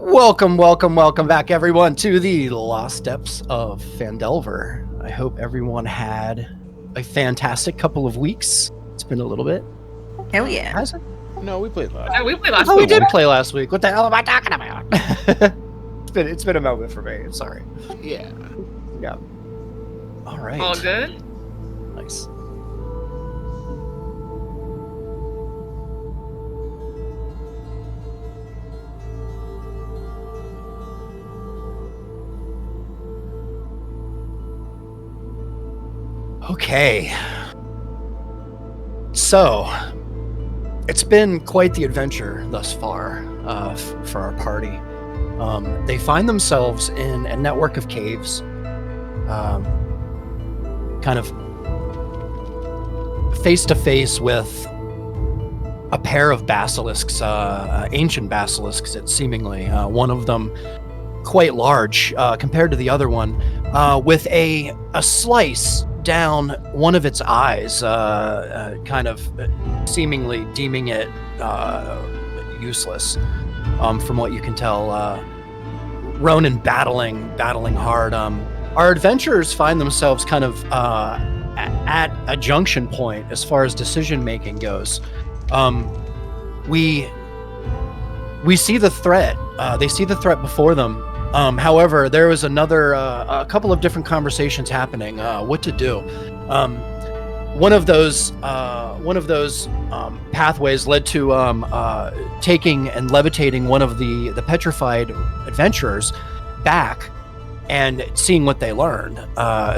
Welcome back, everyone, to the Lost Steps of Phandelver. I hope everyone had a fantastic couple of weeks. It's been a little bit. Hell yeah. Has it? No, we played last. Yeah, we played last Oh, week. we did play last week. What the hell am I talking about? It's been a moment for me. I'm sorry. Yeah. Yeah. All right. All good? Nice. Okay. So, it's been quite the adventure thus far for our party. They find themselves in a network of caves, kind of face to face with a pair of basilisks, ancient basilisks, it seemingly. One of them quite large compared to the other one, with a slice down one of its eyes, kind of seemingly deeming it useless. From what you can tell, Ronan battling hard. Our adventurers find themselves kind of at a junction point as far as decision making goes. We see the threat. They see the threat before them. However, there was a couple of different conversations happening. What to do? One of those pathways led to taking and levitating one of the petrified adventurers back and seeing what they learned.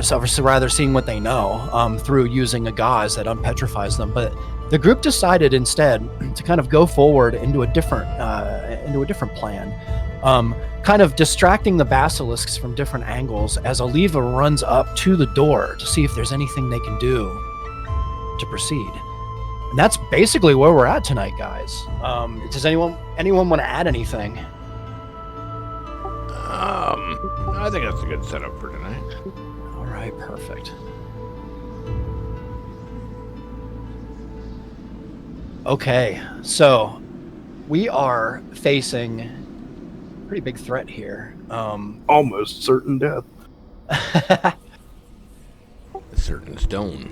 So rather seeing what they know through using a gauze that unpetrifies them. But the group decided instead to kind of go forward into a different plan. Kind of distracting the basilisks from different angles as Oliva runs up to the door to see if there's anything they can do to proceed. And that's basically where we're at tonight, guys. Does anyone want to add anything? I think that's a good setup for tonight. All right, perfect. Okay, so we are facing pretty big threat here. Almost certain death. A certain stone.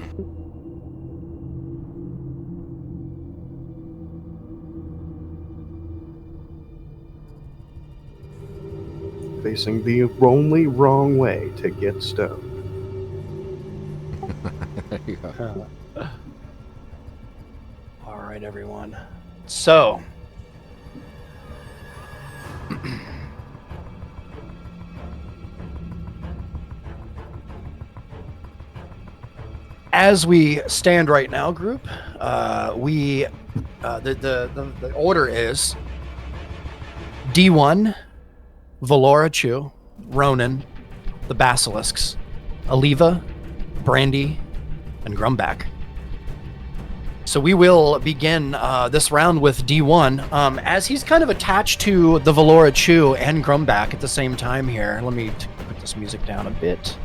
Facing the only wrong way to get stone. Yeah. All right, everyone. So, as we stand right now, group, the order is D1, Valora Chu, Ronan, the Basilisks, Oliva, Brandy, and Grumback. So we will begin this round with D1, as he's kind of attached to the Valora Chu and Grumback at the same time here. Let me put this music down a bit.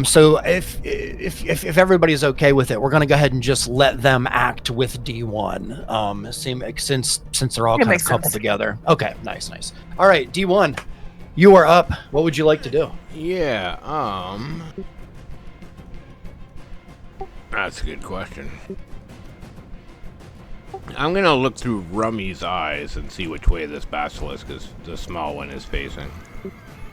So if everybody's okay with it, we're going to go ahead and just let them act with D1. Since they're all kind of coupled together. Okay, nice. All right, D1, you are up. What would you like to do? Yeah. That's a good question. I'm gonna look through Rummy's eyes and see which way this basilisk is, the small one, is facing.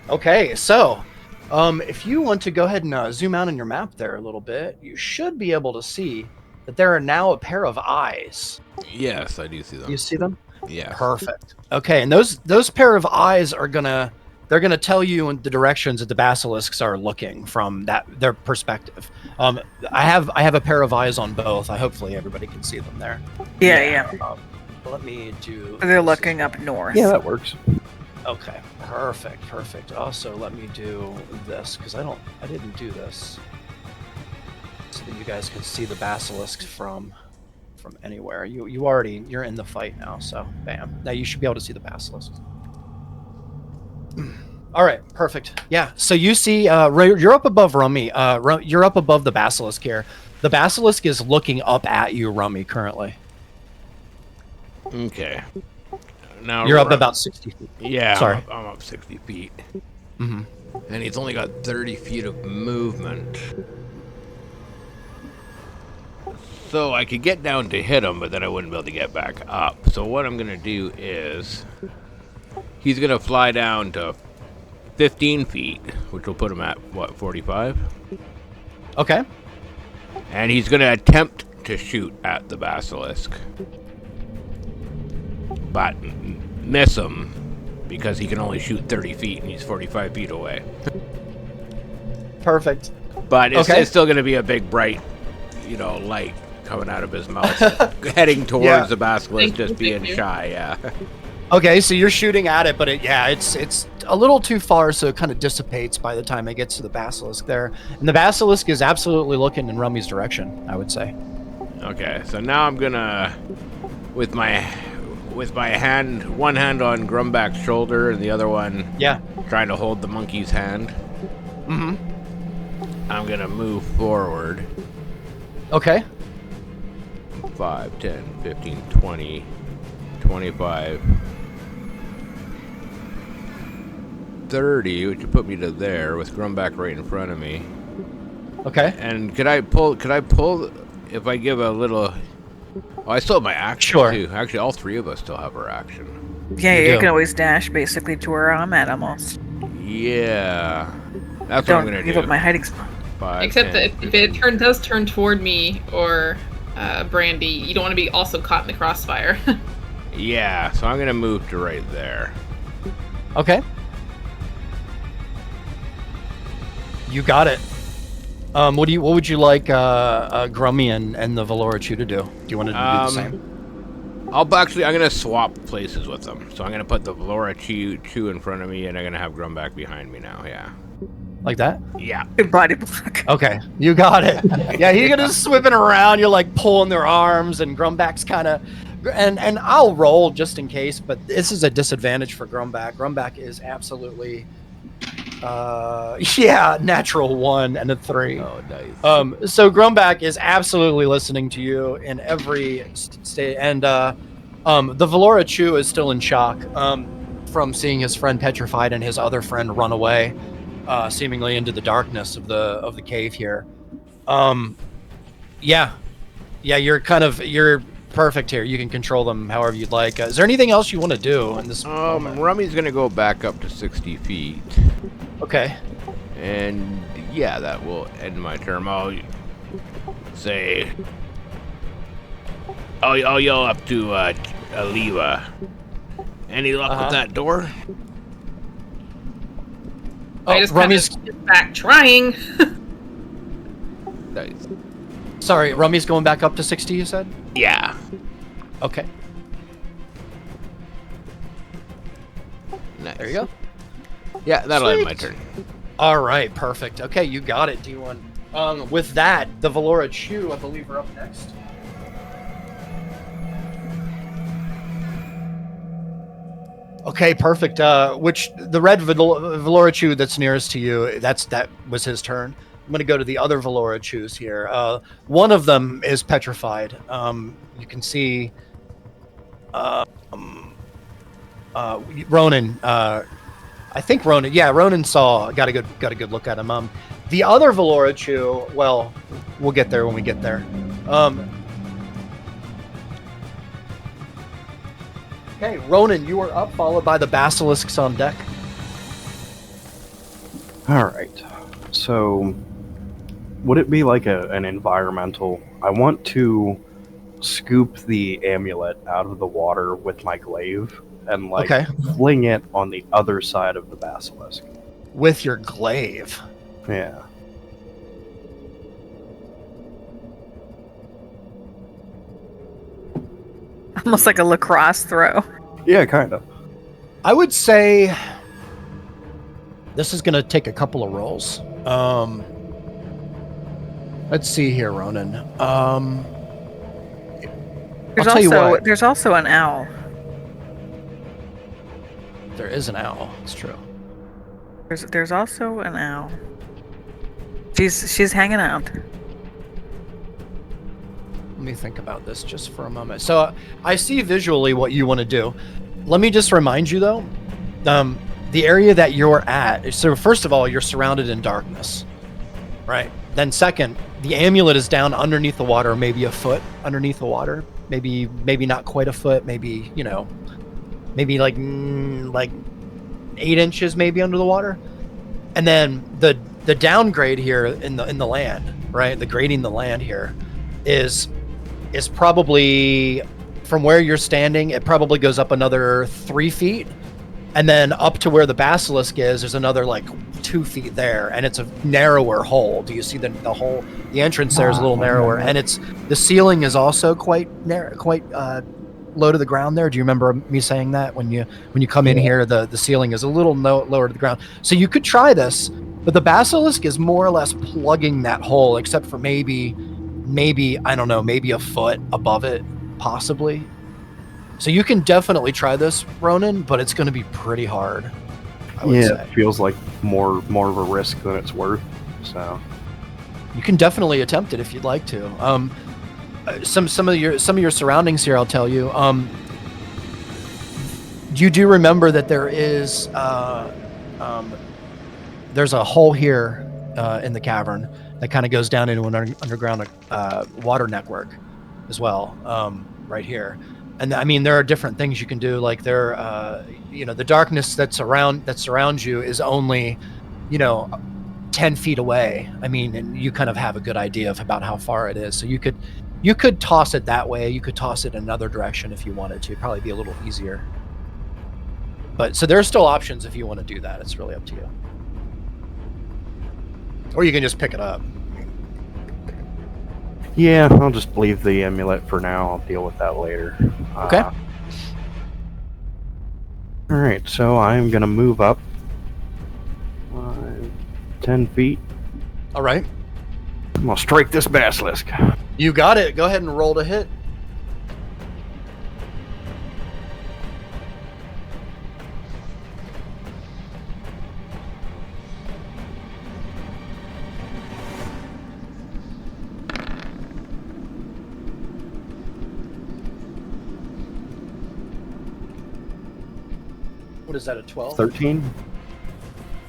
Okay, so if you want to go ahead and zoom out on your map there a little bit, you should be able to see that there are now a pair of eyes. Yes, I do see them. You see them? Yeah. Perfect. Okay, and those pair of eyes are gonna tell you in the directions that the basilisks are looking from their perspective. I have a pair of eyes on both. Hopefully everybody can see them there. Yeah. Let me do. They're looking up north. Yeah, that works. Okay, perfect. Also, let me do this because I didn't do this, so that you guys can see the basilisks from anywhere. You're in the fight now, so bam. Now you should be able to see the basilisks. All right, perfect. Yeah, so you see, you're up above Rummy. You're up above the basilisk here. The basilisk is looking up at you, Rummy, currently. Okay. Now You're up about 60 feet. Yeah, Sorry. I'm up 60 feet. Mm-hmm. And he's only got 30 feet of movement. So I could get down to hit him, but then I wouldn't be able to get back up. So what I'm going to do is... He's going to fly down to 15 feet, which will put him at, what, 45? Okay. And he's going to attempt to shoot at the Basilisk. But miss him, because he can only shoot 30 feet and he's 45 feet away. Perfect. But it's, Okay. it's still going to be a big, bright, light coming out of his mouth, heading towards Yeah. the Basilisk, just being Thank you. shy, yeah. Okay, so you're shooting at it, but it's a little too far, so it kind of dissipates by the time it gets to the Basilisk there. And the Basilisk is absolutely looking in Rummy's direction, I would say. Okay, so now I'm gonna, with my hand, one hand on Grumback's shoulder and the other one Yeah. trying to hold the monkey's hand, Mm-hmm. I'm gonna move forward. Okay. 5, 10, 15, 20, 25, 30, which would put me to there with Grumback right in front of me. Okay. And could I pull if I give a little... Oh, I still have my action, Sure. too. Actually, all three of us still have our action. Yeah, You you do. can always dash basically to where I'm at almost. Yeah. That's what I'm Don't going to give do. up my hiding spot. 5, Except 10, that if it does turn toward me or Brandy, you don't want to be also caught in the crossfire. Yeah, so I'm going to move to right there. Okay. You got it. What would you like Grummy and the Valorachu to do? Do you want to do the same? I'm going to swap places with them. So I'm going to put the Valora Chew in front of me, and I'm going to have Grumback behind me now, yeah. Like that? Yeah. Good body block. Okay, you got it. Yeah, you're gonna swimming around. You're like pulling their arms, and Grumback's kind of, and I'll roll just in case, but this is a disadvantage for Grumback. Grumback is absolutely, natural 1 and a 3. Oh, nice. So Grumback is absolutely listening to you in every state, and the Valorachu is still in shock from seeing his friend petrified and his other friend run away. Seemingly into the darkness of the cave here. You're perfect here. You can control them however you'd like. Is there anything else you want to do in this moment? Rummy's gonna go back up to 60 feet. Okay. And yeah, that will end my turn. I'll say... I'll yell up to Aliva. Any luck with that door? I just Rummy's kind of back trying. Nice. sorry. Rummy's going back up to 60. You said? Yeah. Okay. Nice. There you go. Yeah, that'll end my Sweet. turn. All right. Perfect. Okay, you got it, D1. With that, the Valorachu, I believe, are up next. Okay, perfect. Which the red Valorachu that's nearest to you, that was his turn. I'm gonna go to the other Valorachus here. One of them is petrified. You can see Ronan. I think Ronan. Yeah, Ronan got a good look at him. The other Valorachu. Well, we'll get there when we get there. Okay, Ronan, you are up, followed by the Basilisks on deck. All right. So, would it be like an environmental? I want to scoop the amulet out of the water with my glaive and Okay. fling it on the other side of the basilisk. With your glaive. Yeah. Almost like a lacrosse throw. Yeah, kind of. I would say this is going to take a couple of rolls. Let's see here, Ronan. There's I'll tell you what. there's also an owl. There is an owl. It's true. There's also an owl. She's hanging out. Let me think about this just for a moment. So I see visually what you want to do. Let me just remind you though, the area that you're at. So first of all, you're surrounded in darkness, right? Then second, the amulet is down underneath the water, maybe a foot underneath the water, maybe not quite a foot, maybe maybe like 8 inches maybe under the water. And then the downgrade here in the land, right? The grading the land here is probably from where you're standing, it probably goes up another 3 feet. And then up to where the basilisk is, there's another like 2 feet there, and it's a narrower hole. Do you see the hole? The entrance there is a little narrower, and the ceiling is also quite narrow, quite low to the ground there. Do you remember me saying that when you come in here, the ceiling is a little lower to the ground. So you could try this, but the basilisk is more or less plugging that hole, except for maybe I don't know, maybe a foot above it, possibly. So you can definitely try this, Ronan, but it's going to be pretty hard. I would say. It feels like more of a risk than it's worth. So you can definitely attempt it if you'd like to. Some of your surroundings here, I'll tell you. You do remember that there is there's a hole here in the cavern that kind of goes down into an underground water network as well, right here. And I mean, there are different things you can do. Like the darkness that surrounds you is only, 10 feet away. I mean, and you kind of have a good idea about how far it is. So you could toss it that way. You could toss it in another direction if you wanted to. It'd probably be a little easier. But so there are still options if you want to do that. It's really up to you. Or you can just pick it up. yeah, I'll just leave the amulet for now. I'll deal with that later. Okay. All right, so I'm gonna move up 10 feet. All right. I'm gonna strike this basilisk. You got it. Go ahead and roll to hit. What is that, a 12? 13.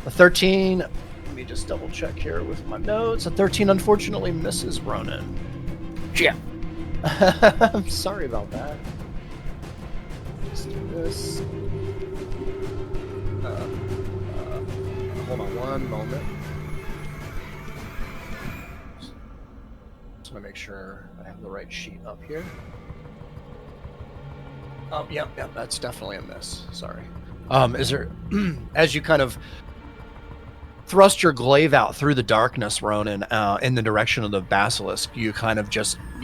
A 13. Let me just double check here with my notes. A 13 unfortunately misses Ronan. Yeah. I'm sorry about that. Let's do this. Hold on one moment. Just want to make sure I have the right sheet up here. Yep, that's definitely a miss. Sorry. Is there, as you kind of thrust your glaive out through the darkness, Ronan, in the direction of the basilisk, you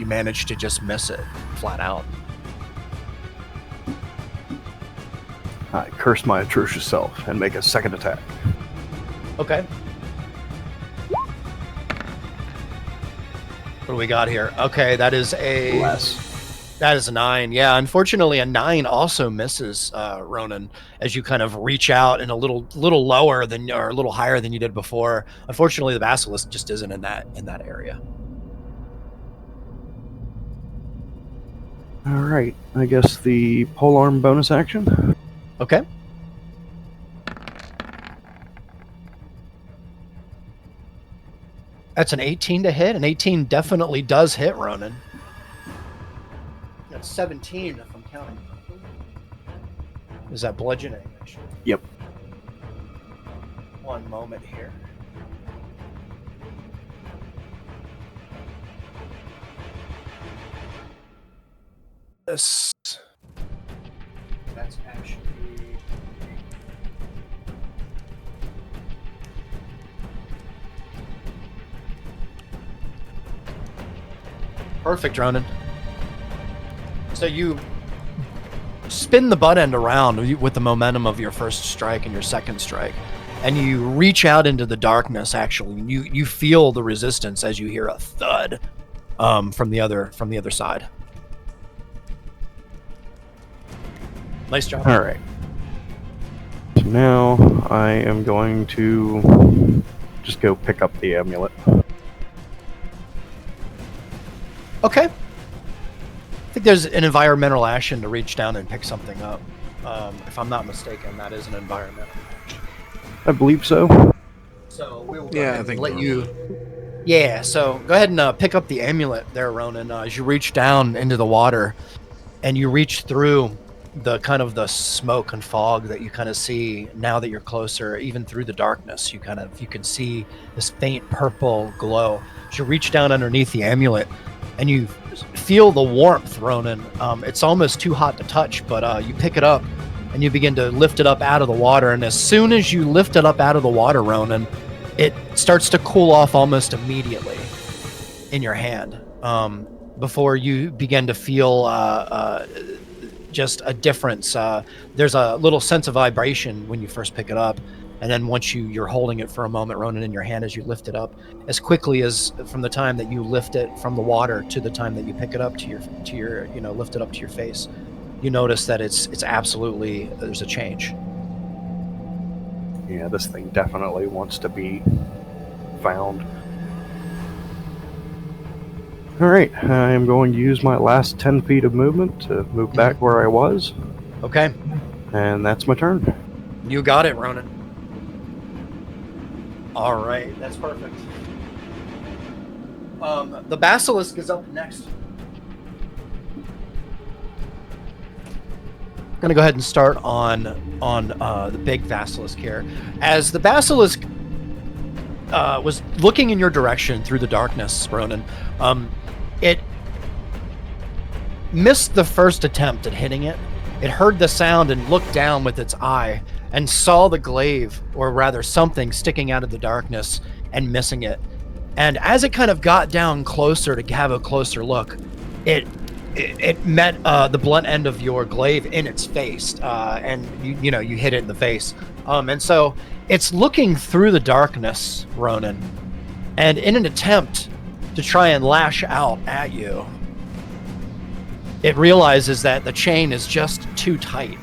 manage to just miss it flat out. I curse my atrocious self and make a second attack. Okay. What do we got here? Okay, that is a Less. That is a 9. Yeah, unfortunately, a 9 also misses Ronan as you kind of reach out and a little lower than, or a little higher than you did before. Unfortunately, the basilisk just isn't in that area. All right, I guess the polearm bonus action. Okay. That's an 18 to hit. An 18 definitely does hit Ronan. That's 17 if I'm counting. Is that bludgeoning? Actually? Yep. One moment here. This. That's actually. Perfect, Ronan. So you spin the butt end around with the momentum of your first strike and your second strike, and you reach out into the darkness. Actually, you feel the resistance as you hear a thud from the other side. Nice job. All right. So now I am going to just go pick up the amulet. Okay. think there's an environmental action to reach down and pick something up. If I'm not mistaken, that is an environmental action. I believe so. So we will Yeah, I think let we're you. Yeah, so go ahead and pick up the amulet there, Ronan. As you reach down into the water, and you reach through the kind of the smoke and fog that you kind of see now that you're closer, even through the darkness, you can see this faint purple glow. As you reach down underneath the amulet, and you feel the warmth, Ronan. It's almost too hot to touch, but you pick it up and you begin to lift it up out of the water. And as soon as you lift it up out of the water, Ronan, it starts to cool off almost immediately in your hand, before you begin to feel just a difference. There's a little sense of vibration when you first pick it up, and then once you're holding it for a moment, Ronan, in your hand as you lift it up, as quickly as from the time that you lift it from the water to the time that you pick it up to your lift it up to your face, you notice that it's absolutely, there's a change. Yeah, this thing definitely wants to be found. Alright, I am going to use my last 10 feet of movement to move back where I was, Okay, and that's my turn. you got it, Ronan. All right, that's perfect. The Basilisk is up next. I'm gonna go ahead and start on the big Basilisk here. As the Basilisk was looking in your direction through the darkness, Ronan, it missed the first attempt at hitting it. It heard the sound and looked down with its eye and saw the glaive, or rather something sticking out of the darkness, and missing it. And as it kind of got down closer to have a closer look, it met the blunt end of your glaive in its face, and you hit it in the face. And so it's looking through the darkness, Ronan, and in an attempt to try and lash out at you, it realizes that the chain is just too tight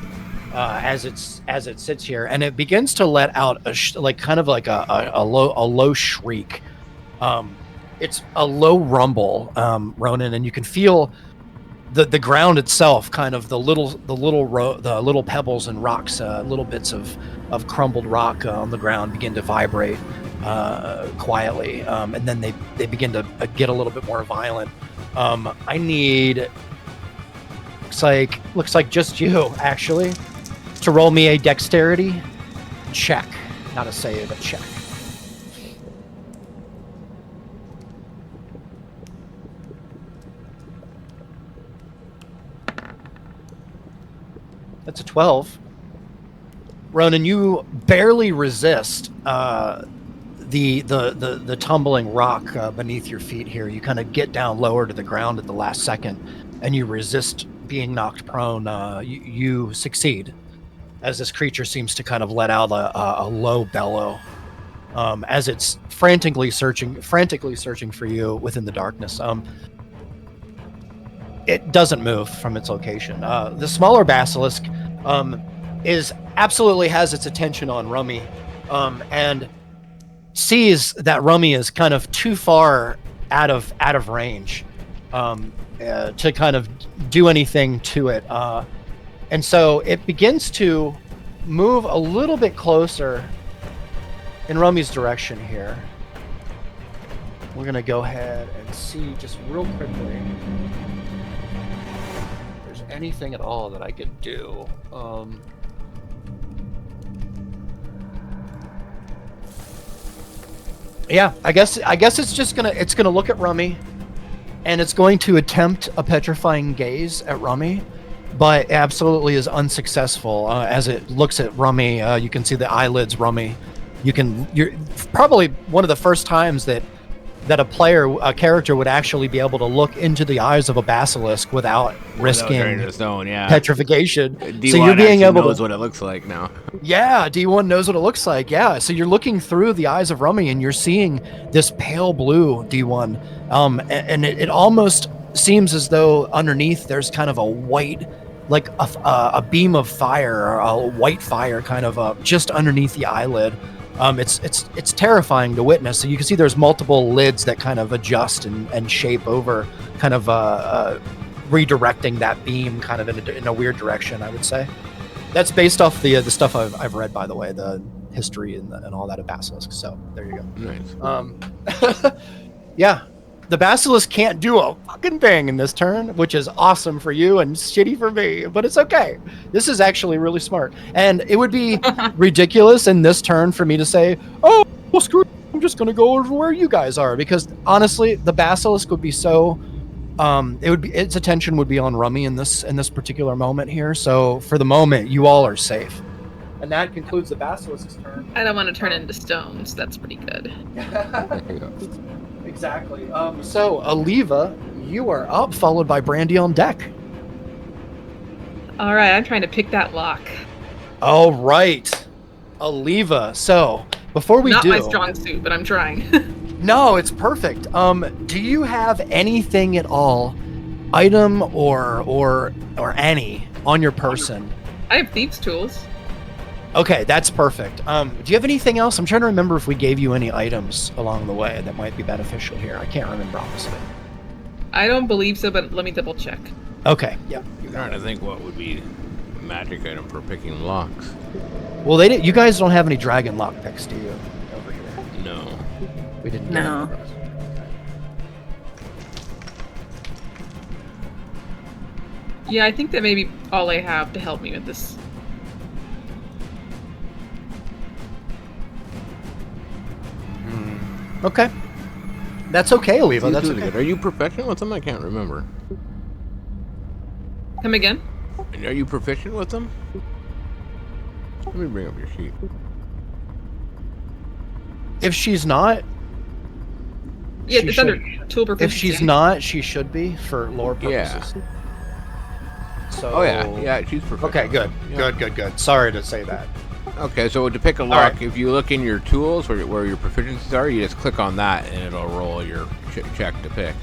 as it sits here, and it begins to let out a low shriek. It's a low rumble, Ronan, and you can feel the ground itself, kind of the little pebbles and rocks, little bits of crumbled rock on the ground begin to vibrate quietly, and then they begin to get a little bit more violent. I need, looks like just you actually, to roll me a dexterity check, not a save, a check. That's a 12. Ronan, you barely resist the tumbling rock beneath your feet here. You kind of get down lower to the ground at the last second, and you resist being knocked prone. You succeed, as this creature seems to kind of let out a low bellow, as it's frantically searching for you within the darkness. It doesn't move from its location. The smaller Basilisk absolutely has its attention on Rummy, and sees that Rummy is kind of too far out of range to kind of do anything to it, and so it begins to move a little bit closer in Rummy's direction here. We're gonna go ahead and see just real quickly anything at all that I could do. Yeah, I guess it's gonna look at Rummy, and it's going to attempt a petrifying gaze at Rummy, but absolutely is unsuccessful. As it looks at Rummy, you can see the eyelids Rummy. You're probably one of the first times that a character would actually be able to look into the eyes of a basilisk without risking petrification. D1 so you're being able knows to what it looks like now. Yeah, D1 knows what it looks like. Yeah, so you're looking through the eyes of Rummy and you're seeing this pale blue, D1, and it almost seems as though underneath there's kind of a white, like a beam of fire, or a white fire, kind of just underneath the eyelid. It's terrifying to witness. So you can see there's multiple lids that kind of adjust and shape over, kind of redirecting that beam kind of in a weird direction, I would say. That's based off the stuff I've read, by the way, the history and all that of Basilisk. So there you go. Nice. Yeah, the Basilisk can't do a fucking thing in this turn, which is awesome for you and shitty for me, but it's okay. This is actually really smart, and it would be ridiculous in this turn for me to say, "Oh, well, screw it, I'm just gonna go over where you guys are," because honestly, the Basilisk would be so. Its attention would be on Rummy in this particular moment here. So for the moment, you all are safe, and that concludes the Basilisk's turn. I don't want to turn into stones. That's pretty good. There you go. Exactly. So Aliva, you are up, followed by Brandy on deck. All right, I'm trying to pick that lock. All right, Aliva. So before we Not do, my strong suit, but I'm trying. no, it's perfect. Do you have anything at all, item or any on your person? I have thieves' tools. Okay, that's perfect. Do you have anything else? I'm trying to remember if we gave you any items along the way that might be beneficial here. I can't remember honestly. I don't believe so, but let me double check. Okay, yeah. I'm trying to think what would be a magic item for picking locks. Well, you guys don't have any dragon lock picks, do you? Over here. No. We didn't. No. Get any. Yeah, I think that may be all I have to help me with this. Okay. That's okay, Aliva. You That's do it okay. good. Are you proficient with them? I can't remember. Come again? Are you proficient with them? Let me bring up your sheet. If she's not, Yeah, She it's under should. tool if proficiency. she's not, she should be for lore Yeah. purposes. So. Oh yeah, she's proficient. Okay, good, Yeah. good. Sorry to say that. Okay, so to pick a lock, right. if you look in your tools where your proficiencies are, you just click on that and it'll roll your check to pick.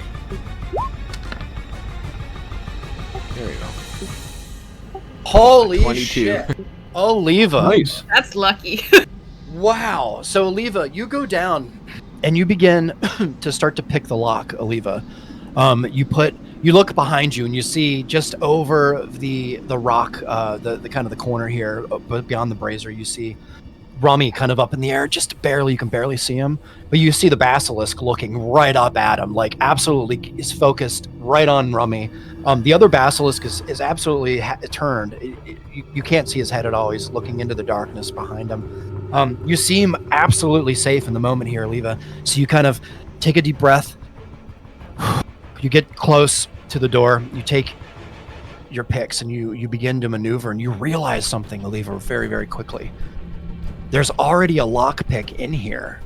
There you go. Holy 22. shit, Aliva! Nice. That's lucky. Wow. So, Aliva, you go down and you begin to start to pick the lock, Aliva. You look behind you and you see just over the rock, the kind of the corner here, but beyond the brazier, you see Rummy kind of up in the air, just barely. You can barely see him, but you see the Basilisk looking right up at him, like absolutely is focused right on Rummy. The other Basilisk is absolutely turned. You can't see his head at all. He's looking into the darkness behind him. You seem absolutely safe in the moment here, Aliva. So you kind of take a deep breath. You get close to the door. You take your picks and you begin to maneuver, and you realize something, Aliva, very, very quickly. There's already a lockpick in here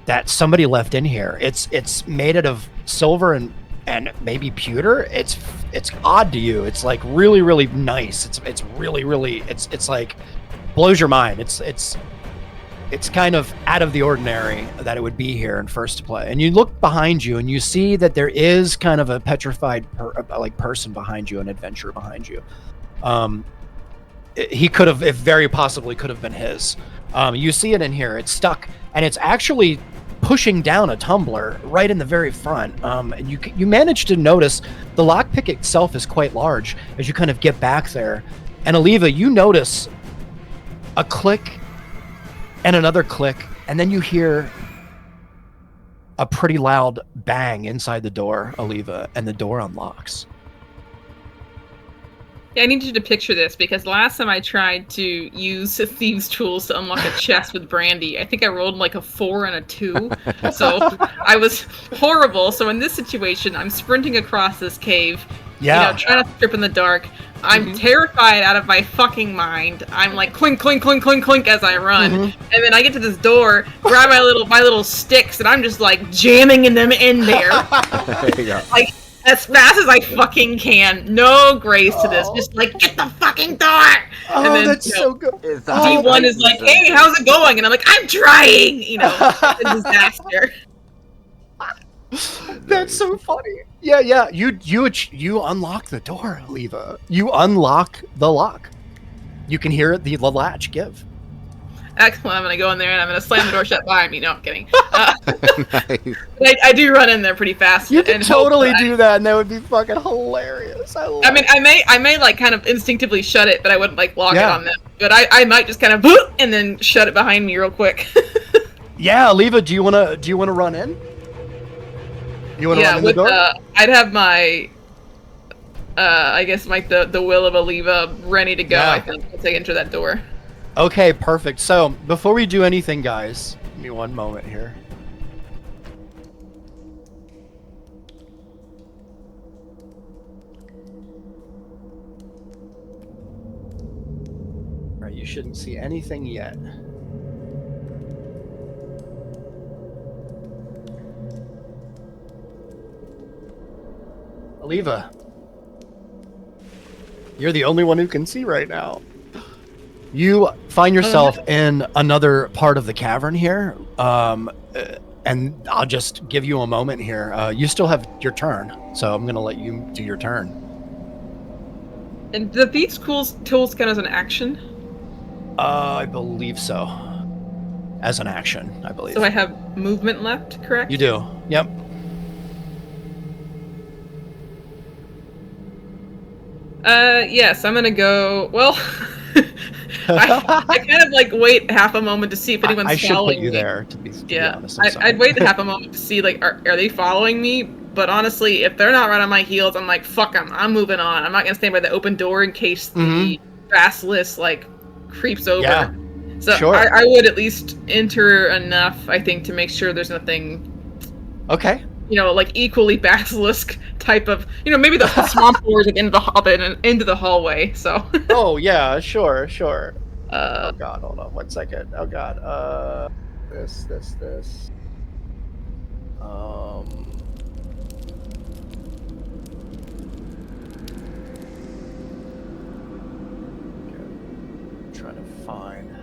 that somebody left in here. It's made out of silver and maybe pewter. It's odd to you. It's like really, really nice. It's really, really it's like blows your mind. It's kind of out of the ordinary that it would be here in first play. And you look behind you and you see that there is kind of a petrified person behind you, an adventurer behind you. He could have, if very possibly could have been his. You see it in here. It's stuck and it's actually pushing down a tumbler right in the very front. And you manage to notice the lockpick itself is quite large as you kind of get back there. And Aliva, you notice a click and another click, and then you hear a pretty loud bang inside the door, Aliva, and the door unlocks. Yeah, I need you to picture this because last time I tried to use thieves' tools to unlock a chest with Brandy, I think I rolled like a 4 and a 2. So I was horrible. So in this situation, I'm sprinting across this cave, Yeah. trying not to trip in the dark. I'm terrified out of my fucking mind. I'm like clink, clink, clink, clink, clink as I run. And then I get to this door, grab my little sticks, and I'm just like jamming them in there. There you go. Like as fast as I fucking can. No grace to this. Just like, get the fucking door! Oh, And then, that's so good. D1 is like, hey, how's it going? And I'm like, I'm trying! It's a disaster. That's so funny. Yeah. You unlock the door, Aliva. You unlock the lock. You can hear the latch give. Excellent. I'm gonna go in there and I'm gonna slam the door shut behind me. No, I'm kidding. Nice. I do run in there pretty fast. You can and hope totally that do that, and that would be fucking hilarious. I mean, I may like kind of instinctively shut it, but I wouldn't like lock it Yeah. on them. But I might just kind of boop and then shut it behind me real quick. Yeah, Leva, do you wanna run in? You wanna run in the door? I'd have my, I guess like the will of Aliva ready to go. Yeah. I think once I enter that door. Okay, perfect. So before we do anything, guys, give me one moment here. All right, you shouldn't see anything yet. Aliva, you're the only one who can see right now. You find yourself in another part of the cavern here, and I'll just give you a moment here. You still have your turn, so I'm going to let you do your turn. And the thieves' tools count as an action. I believe so. As an action, I believe. So I have movement left, correct? You do. Yep. Yes, I'm gonna go. Well, I kind of like wait half a moment to see if anyone's I should following put you me. there, to be Yeah, honest. I'm sorry. I'd wait half a moment to see like are they following me? But honestly, if they're not right on my heels, I'm like fuck 'em. I'm moving on. I'm not gonna stand by the open door in case the basilisk like creeps over. Yeah, so sure. I would at least enter enough, I think, to make sure there's nothing. Okay. Like equally basilisk type of, maybe the swamp doors like into the hallway. So. Oh yeah, sure. Uh, Oh god, hold on 1 second. Oh god. This. Okay. I'm trying to find.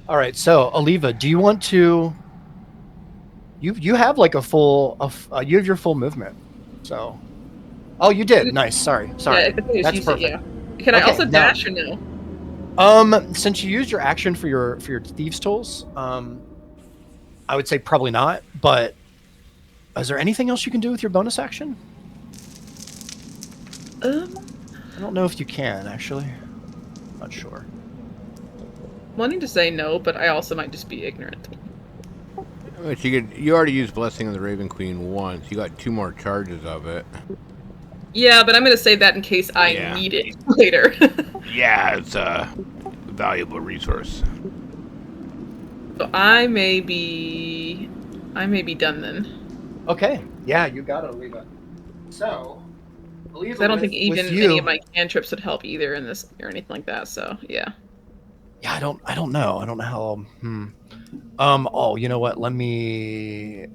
All right, so Aliva, do you want to? You have like a full you have your full movement, so. Oh, you did. Nice. Sorry. Yeah, I think I just That's used perfect. it, yeah. Can I Okay, also now- dash or no? Since you used your action for your thieves tools, I would say probably not. But is there anything else you can do with your bonus action? I don't know if you can actually. Not sure. Wanting to say no, but I also might just be ignorant. But you already used Blessing of the Raven Queen once. You got 2 more charges of it. Yeah, but I'm gonna save that in case I need it later. Yeah, it's a valuable resource. So I may be done then. Okay. Yeah, you got it, Aliva. So, Aliva, 'Cause I don't think even any of my cantrips would help either in this or anything like that. So yeah. Yeah, I don't know. I don't know how. Oh, you know what? Let me.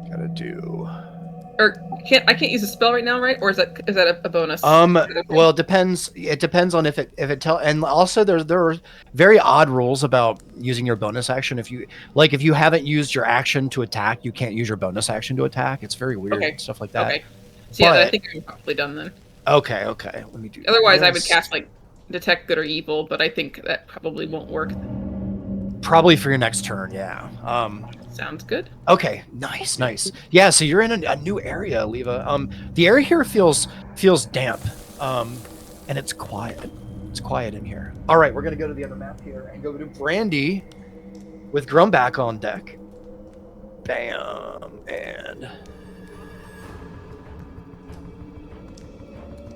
Gotta do. Or I can't use a spell right now, right? Or is that a bonus? Well, it depends. It depends on if it and also there are very odd rules about using your bonus action. If you haven't used your action to attack, you can't use your bonus action to attack. It's very weird, stuff like that. Okay. So yeah, I But- think I'm probably done then. Okay. Let me do. Otherwise, I would this. cast like detect good or evil, but I think that probably won't work. Probably for your next turn. Yeah. Sounds good. Okay, nice. Yeah, so you're in a new area, Leva. The area here feels damp, and it's quiet. It's quiet in here. All right, we're gonna go to the other map here and go to Brandy with Grumback on deck. Bam, and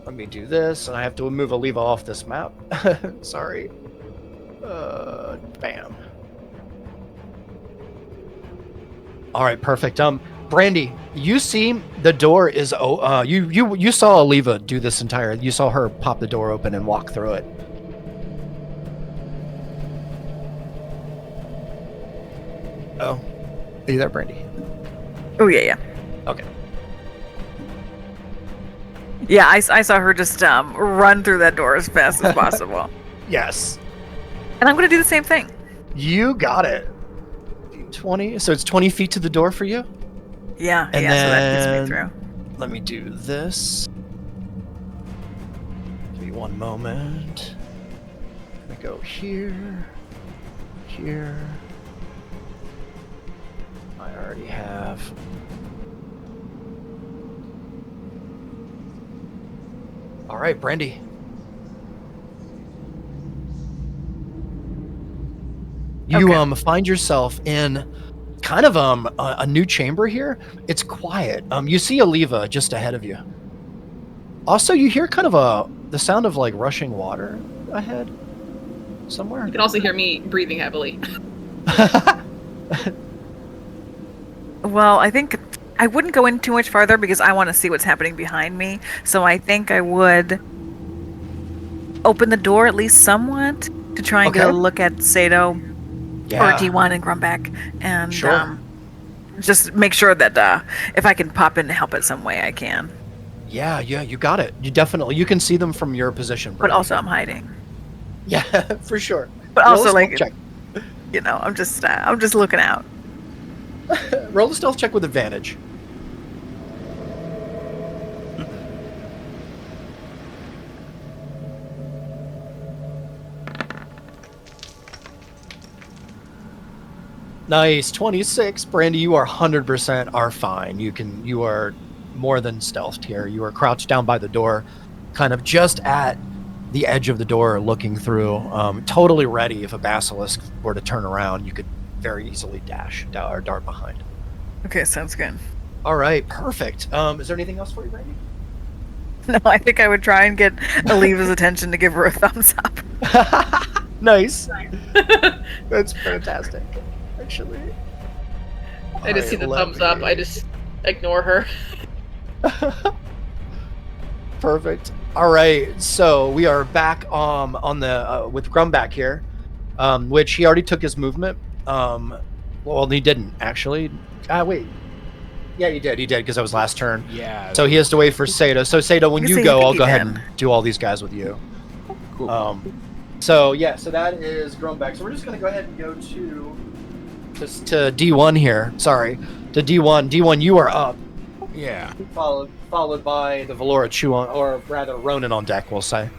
let me do this, and I have to move Aliva off this map. Sorry. Bam. All right, perfect. Brandy, you see the door is you saw Aliva do this entire. You saw her pop the door open and walk through it. Oh, are you there, Brandy? Oh yeah. Okay. Yeah, I saw her just run through that door as fast as possible. Yes. And I'm going to do the same thing. You got it. 20. So it's 20 feet to the door for you? Yeah, And so that gets me then- through. Let me do this. Give me one moment. I'm gonna go here. Here. I already have. All right, Brandy. You Okay. find yourself in kind of a new chamber here. It's quiet. You see Aliva just ahead of you. Also, you hear kind of the sound of like rushing water ahead somewhere. You can also hear me breathing heavily. Well, I think I wouldn't go in too much farther because I want to see what's happening behind me. So I think I would open the door at least somewhat to try and get a Okay. look at Sato Yeah. or D1 and Grumback, and Sure. just make sure that if I can pop in and help it some way, I can. Yeah, you got it. You can see them from your position, But Brandy. also, I'm hiding. Yeah, for sure. But Roll a also, stealth like, check. I'm just looking out. Roll a stealth check with advantage. Nice, 26. Brandy, you are 100% are fine. You are more than stealthed here. You are crouched down by the door, kind of just at the edge of the door looking through, totally ready if a basilisk were to turn around, you could very easily dash or dart behind. Okay, sounds good. All right, perfect. Is there anything else for you, Brandy? No, I think I would try and get Aliva's attention to give her a thumbs up. Nice. That's fantastic, actually. I just see the thumbs up. I just ignore her. Perfect. All right, so we are back on the with Grumback here, which he already took his movement. Well, he didn't actually. Wait. Yeah, he did because that was last turn. Yeah. So he has to wait for Sato. So Sato, when You you say go, you I'll can go eat ahead then. and do all these guys with you. Cool. So that is Grumback. So we're just gonna go ahead and go to D1 here. Sorry, to D1. D1, you are up. yeah. Followed by the Valora Chuon, or rather Ronin on deck, we'll say.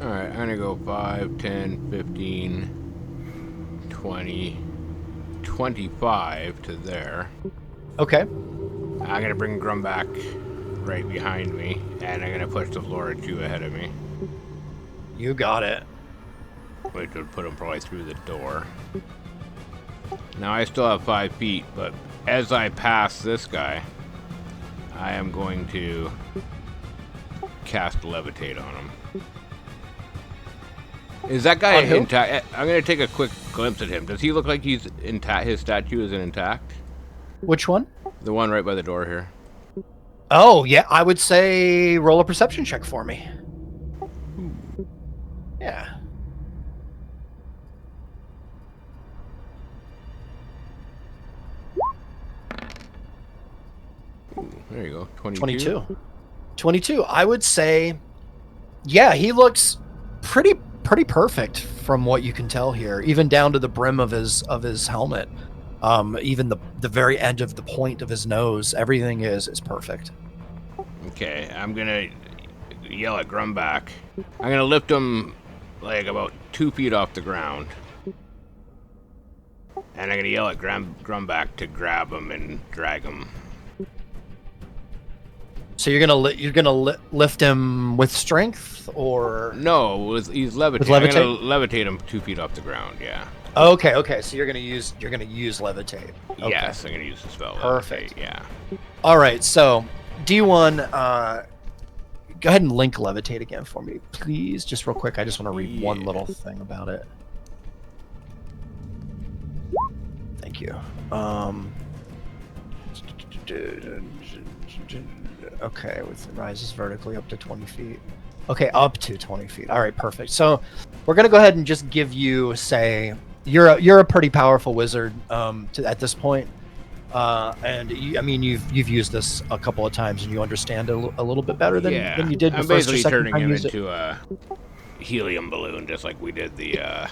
All right, I'm gonna go 5, 10, 15, 20, 25 to there. Okay. I'm gonna bring Grumback right behind me, and I'm gonna push the Flora 2 ahead of me, You got it. which would put him probably through the door. Now I still have 5 feet, but as I pass this guy, I am going to cast Levitate on him. Is that guy On who? intact? I'm gonna take a quick glimpse at him. Does he look like he's intact? His statue is intact? Which one? The one right by the door here. Oh, yeah, I would say roll a perception check for me. Yeah. There you go. 22. 22. 22. I would say, yeah, he looks pretty perfect from what you can tell here, even down to the brim of his helmet. Even the very edge of the point of his nose, everything is perfect. Okay, I'm gonna yell at Grumback. I'm gonna lift him like about 2 feet off the ground. And I'm gonna yell at Grumback to grab him and drag him. So you're gonna lift him with strength, or No, he's levitating. With I'm levitate? gonna levitate him 2 feet off the ground, yeah. okay. So you're gonna use levitate. Okay. Yes, I'm gonna use the spell. Perfect. Levitate, yeah. All right. So D1, go ahead and link levitate again for me, please, just real quick. I just want to read one little thing about it. Thank you. Okay, with rises vertically up to 20 feet. Okay, up to 20 feet. All right, perfect. So we're gonna go ahead and just give you, say, you're a pretty powerful wizard at this point. And I mean, you've used this a couple of times, and you understand it a little bit better than you did the I'm first or basically second turning time him you used it. into a helium balloon, just like we did the.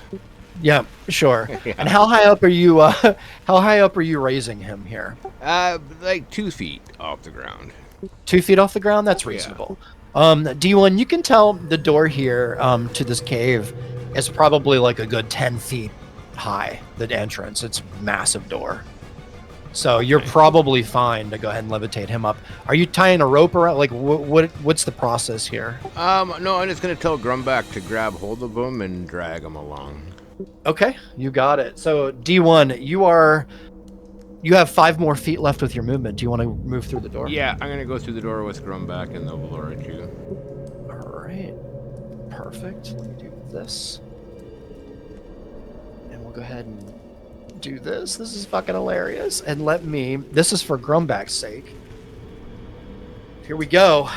Yeah, sure. Yeah. And how high up are you? How high up are you raising him here? Like 2 feet off the ground. 2 feet off the ground? That's reasonable. D1, you can tell the door here to this cave is probably like a good 10 feet high, the entrance. It's a massive door. So you're probably fine to go ahead and levitate him up. Are you tying a rope around? Like, what's the process here? No, I'm just going to tell Grumback to grab hold of him and drag him along. Okay, you got it. So D1, you have 5 more feet left with your movement. Do you want to move through the door? Yeah, I'm going to go through the door with Grumback and the Valorichu. All right. Perfect. Let me do this. And we'll go ahead and do this. This is fucking hilarious. And this is for Grumback's sake. Here we go.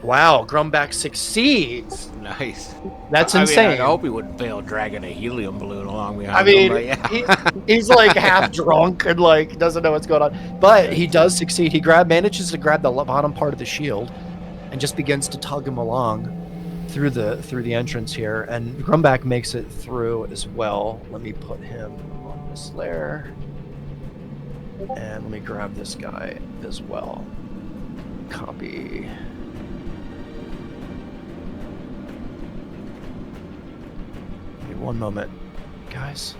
Wow, Grumback succeeds. Nice. That's I insane. mean, I hope he wouldn't fail dragging a helium balloon along behind I mean, him. But yeah. he's like half drunk and like doesn't know what's going on. But he does succeed. He manages to grab the bottom part of the shield and just begins to tug him along through the entrance here. And Grumback makes it through as well. Let me put him on this layer. And let me grab this guy as well. Copy. Give me one moment, guys.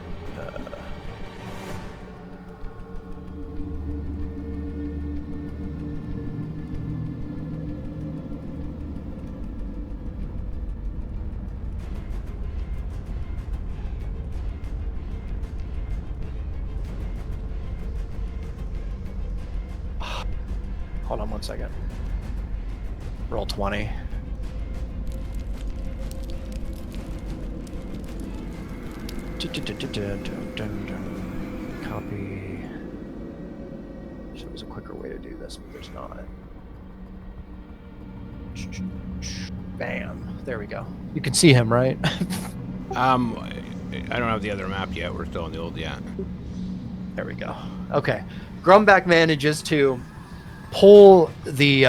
Hold on one second. Roll 20. Copy. Wish there was a quicker way to do this, but there's not. Bam. There we go. You can see him, right? I don't have the other map yet. We're still in the old yet. There we go. Okay. Grumback manages to pull the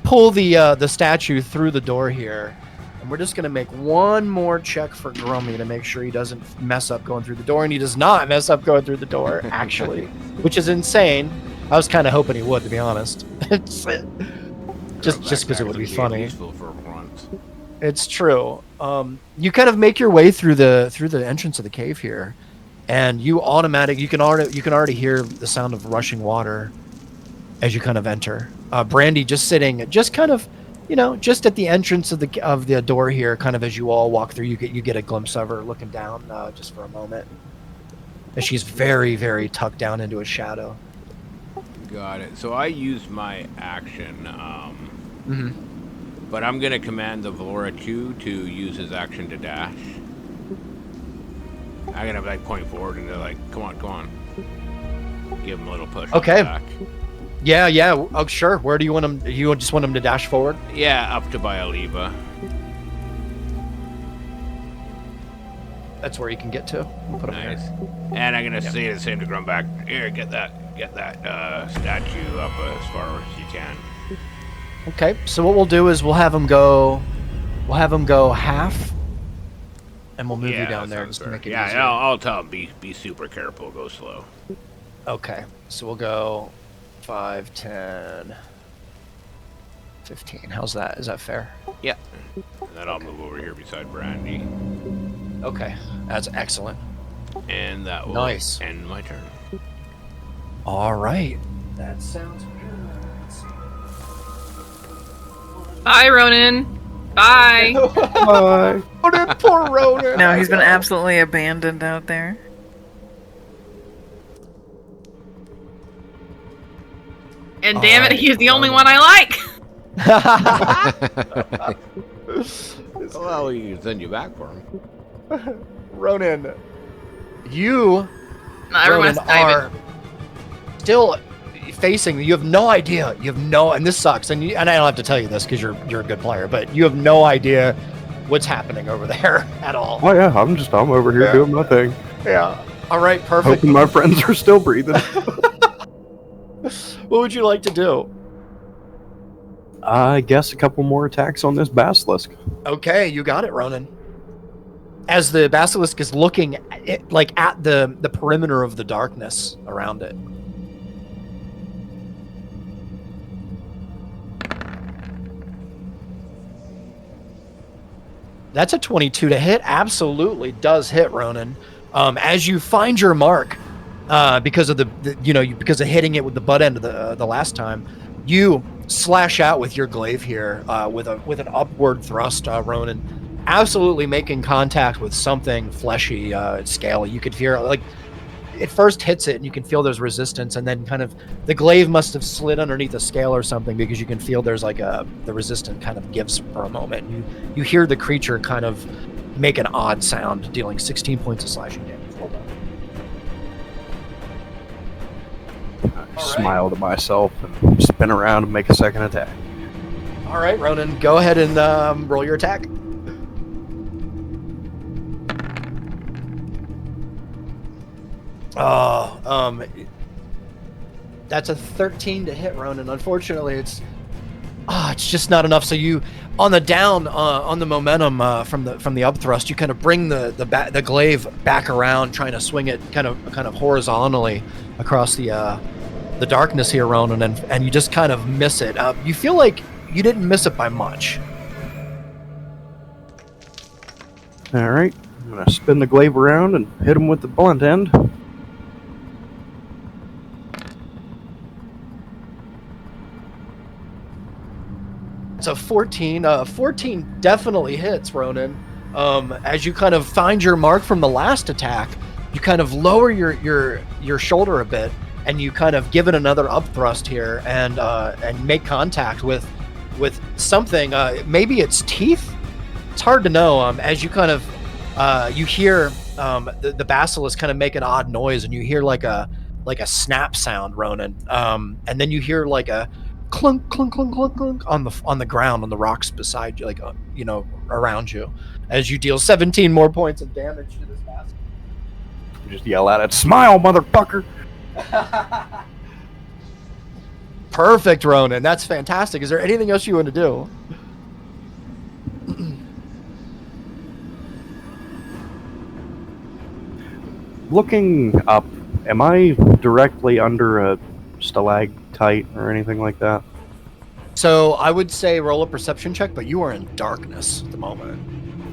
the statue through the door here, and we're just gonna make one more check for Grummy to make sure he doesn't mess up going through the door, and he does not mess up going through the door actually, which is insane. I was kind of hoping he would, to be honest. just because it would be funny. Useful for once. It's true. You kind of make your way through the entrance of the cave here, and you can already hear the sound of rushing water as you kind of enter. Brandy just sitting, just kind of, just at the entrance of the door here, kind of as you all walk through, you get a glimpse of her looking down just for a moment, as she's very, very tucked down into a shadow. Got it. So I used my action, Mm-hmm. but I'm gonna command the Valorichu to use his action to dash. I'm gonna like point forward and they're like, come on. Give him a little push. Okay. Back. Yeah. Oh, sure. Where do you want him? You just want him to dash forward? Yeah, up to Bioliva. That's where you can get to. We'll put him Nice. here. And I'm gonna say the same to Grumback. Here, get that statue up as far as you can. Okay. So what we'll do is we'll have him go half, and we'll move you down there just to make it easier. Yeah, I'll tell him be super careful. Go slow. Okay. So we'll go 5, 10, 15. How's that? Is that fair? Yeah. And then I'll move over here beside Brandy. Okay. That's excellent. And that will Nice. end my turn. All right. That sounds good. Bye, Ronan. Bye. Bye. Poor Ronan. No, he's been absolutely abandoned out there. And damn it, Alright, he's the only Ronan. one I like. Well, you can send you back for him. Ronan, you No, everyone's Ronan, diving. are still facing. You have no idea. And this sucks. And I don't have to tell you this because you're a good player, but you have no idea what's happening over there at all. Oh yeah, I'm over here Yeah. doing my thing. Yeah. All right, perfect. Hoping my friends are still breathing. What would you like to do? I guess a couple more attacks on this basilisk. Okay, you got it, Ronan. As the basilisk is looking at the perimeter of the darkness around it. That's a 22 to hit. Absolutely does hit, Ronan. As you find your mark, because of because of hitting it with the butt end of the last time, you slash out with your glaive here with an upward thrust, Ronan. Absolutely making contact with something fleshy, scaly. You could hear it first hits it, and you can feel there's resistance, and then kind of the glaive must have slid underneath a scale or something because you can feel there's the resistance kind of gives for a moment. You hear the creature kind of make an odd sound, dealing 16 points of slashing damage. Hold on. I smile to myself and spin around and make a second attack. All right, Ronan, go ahead and roll your attack. That's a 13 to hit, Ronan. Unfortunately, it's just not enough. So you, on the momentum from the upthrust, you kind of bring the glaive back around, trying to swing it kind of horizontally across the darkness here, Ronan, and you just kind of miss it. You feel like you didn't miss it by much. All right, I'm gonna spin the glaive around and hit him with the blunt end. It's a 14. 14 definitely hits, Ronan. As you kind of find your mark from the last attack, you kind of lower your shoulder a bit, and you kind of give it another upthrust here, and make contact with something. Maybe it's teeth. It's hard to know. As you kind of you hear the basilisk kind of make an odd noise, and you hear like a snap sound, Ronan. And then you hear like a clunk, clunk, clunk, clunk, clunk on the ground, on the rocks beside you, around you, as you deal 17 more points of damage to this basilisk. Just yell at it, "Smile, motherfucker!" Perfect, Ronan. That's fantastic. Is there anything else you want to do? Looking up, am I directly under a stalactite or anything like that? So I would say roll a perception check, but you are in darkness at the moment.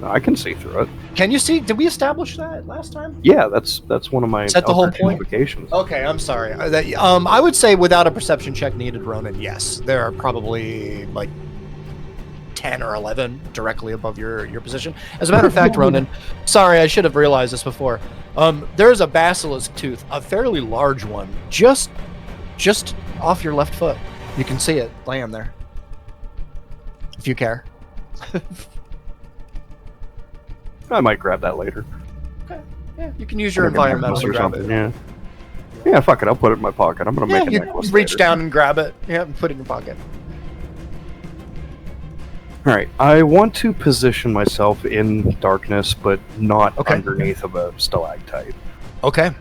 I can see through it. Can you see? Did we establish that last time? Yeah, that's one of my Is that the whole point? notifications. Okay, I'm sorry. I would say without a perception check needed, Ronan, yes. There are probably like 10 or 11 directly above your position. As a matter of fact, Ronan, sorry, I should have realized this before. There's a basilisk tooth, a fairly large one, just off your left foot. You can see it laying there. If you care. I might grab that later. Okay. Yeah, you can use your environmental to grab it. Yeah. Yeah, fuck it. I'll put it in my pocket. I'm gonna make a necklace. Reach later. down and grab it. Yeah, and put it in your pocket. All right. I want to position myself in darkness, but not Okay. underneath of a stalactite. Okay.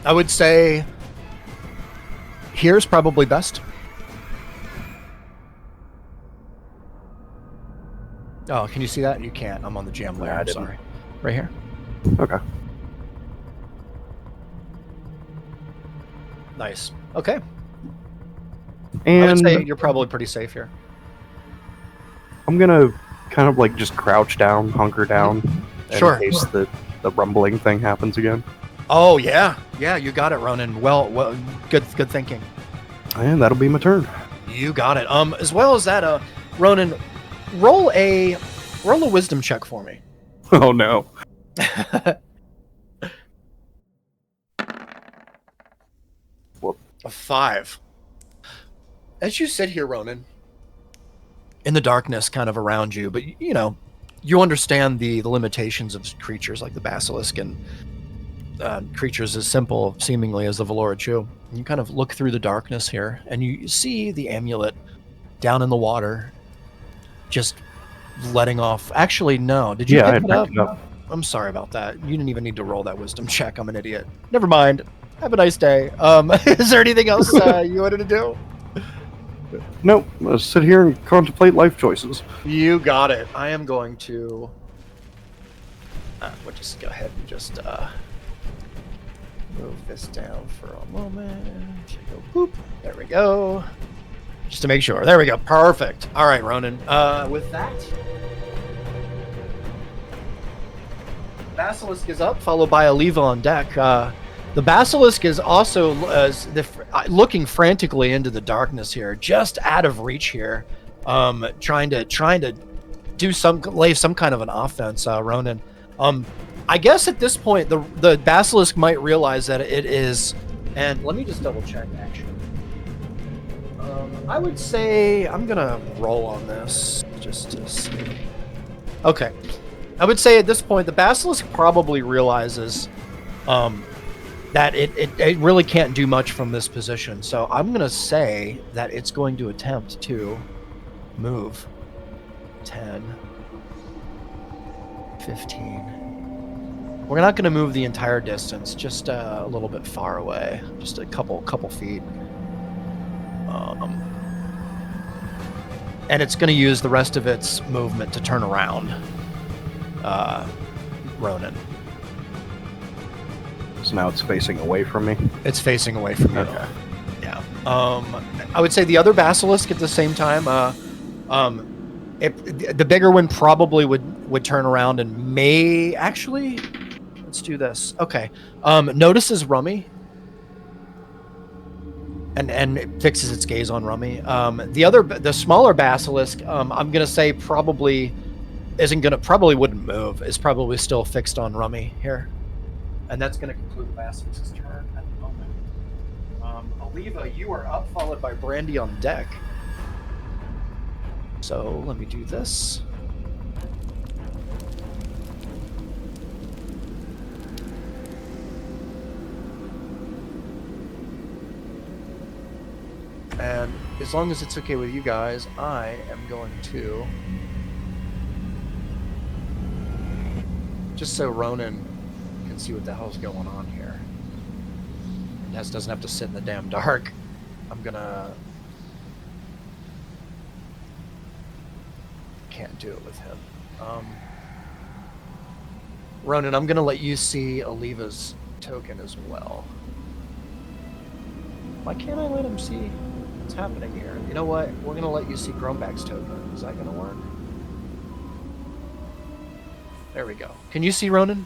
I would say here's probably best. Oh, can you see that? You can't. I'm on the jam layer. I I'm didn't. sorry. Right here. Okay. Nice. Okay. I would And say you're probably pretty safe here. I'm gonna kind of like just crouch down, hunker down, Sure. in case the rumbling thing happens again. Oh yeah, yeah, you got it, Ronan. Well, good thinking. And that'll be my turn. You got it. As well as that, Ronan, roll a wisdom check for me. Oh no. A 5. As you sit here, Ronan, in the darkness kind of around you, but you understand the limitations of creatures like the basilisk and creatures as simple, seemingly, as the Valora Chew. You kind of look through the darkness here, and you see the amulet down in the water, just letting off. Actually, no. Did you Yeah, I pick had it up? picked it up. I'm sorry about that. You didn't even need to roll that wisdom check. I'm an idiot. Never mind. Have a nice day. Is there anything else you wanted to do? Nope. Let's sit here and contemplate life choices. You got it. I am going to. We'll just go ahead and just move this down for a moment. Go boop. There we go. Just to make sure. There we go. Perfect. All right, Ronan. With that, Basilisk is up, followed by Aliva on deck. The Basilisk is also looking frantically into the darkness here, just out of reach here, trying to lay some kind of an offense. Ronan, I guess at this point the Basilisk might realize that it is, and let me just double check actually. I would say I'm gonna roll on this just to see. Okay, I would say at this point the Basilisk probably realizes that it really can't do much from this position. So I'm going to say that it's going to attempt to move 10, 15. We're not going to move the entire distance, just a little bit far away, just a couple feet. And it's going to use the rest of its movement to turn around Ronan. So now it's facing away from me? It's facing away from you. Okay. Yeah. I would say the other Basilisk at the same time, the bigger one probably would turn around and may actually, let's do this. Okay. Notices Rummy and it fixes its gaze on Rummy. The smaller Basilisk, I'm going to say probably wouldn't move. Is probably still fixed on Rummy here. And that's going to conclude the Basilisk's turn at the moment. Aliva, you are up, followed by Brandy on deck. So let me do this. And as long as it's okay with you guys, I am going to, just so Ronan can see what the hell's going on here, and doesn't have to sit in the damn dark, I'm gonna, can't do it with him. Ronan, I'm gonna let you see Aliva's token as well. Why can't I let him see what's happening here? You know what? We're gonna let you see Gromback's token. Is that gonna work? There we go. Can you see Ronan?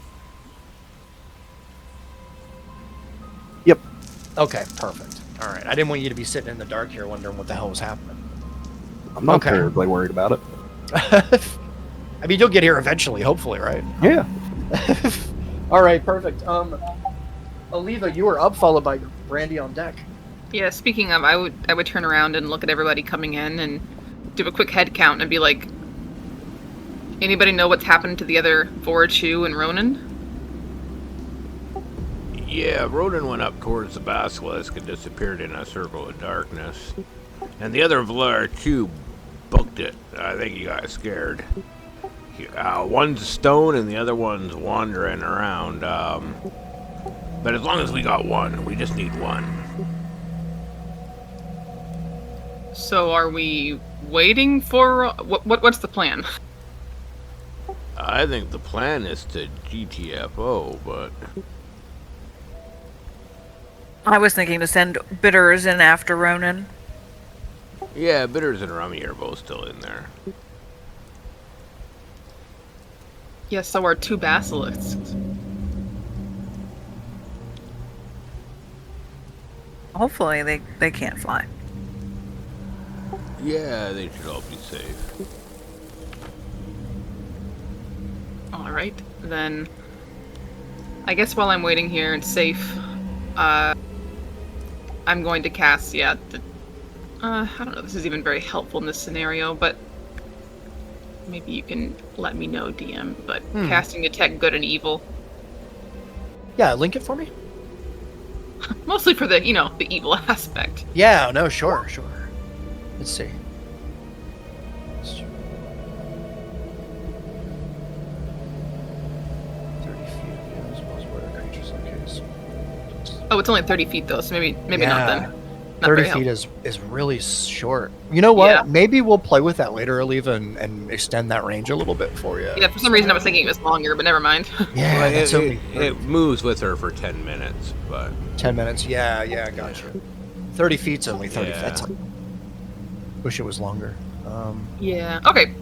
Yep. Okay, perfect. All right. I didn't want you to be sitting in the dark here wondering what the hell was happening. I'm not Okay. terribly worried about it. I mean, you'll get here eventually, hopefully, right? Yeah. All right, perfect. Aliva, you are up, followed by Brandy on deck. Yeah, speaking of, I would turn around and look at everybody coming in and do a quick head count and be like, anybody know what's happened to the other Forward Shoe and Ronan? Yeah, Ronan went up towards the Basilisk and disappeared in a circle of darkness. And the other Valar, too, booked it. I think he got scared. One's stone and the other one's wandering around. But as long as we got one, we just need one. So are we waiting for... What's the plan? I think the plan is to GTFO, but... I was thinking to send Bitters in after Ronan. Yeah, Bitters and Rummy are both still in there. Yes, so are two Basilisks. Hopefully they can't fly. Yeah, they should all be safe. Alright, then... I guess while I'm waiting here and safe, I'm going to cast, I don't know if this is even very helpful in this scenario, but maybe you can let me know, DM, but casting Detect Good and Evil. Yeah, link it for me. Mostly for the, the evil aspect. Yeah, no, sure. Let's see. Oh, it's only 30 feet though, so maybe not then. Not 30 very feet is really short. You know what? Yeah. Maybe we'll play with that later, Oliva, and extend that range a little bit for you. Yeah, for some reason I was thinking it was longer, but never mind. Yeah, Well, that's only it moves with her for 10 minutes, but 10 minutes. Yeah, gotcha. 30 feet's only 30. Yeah. That's. Wish it was longer. Yeah. Okay.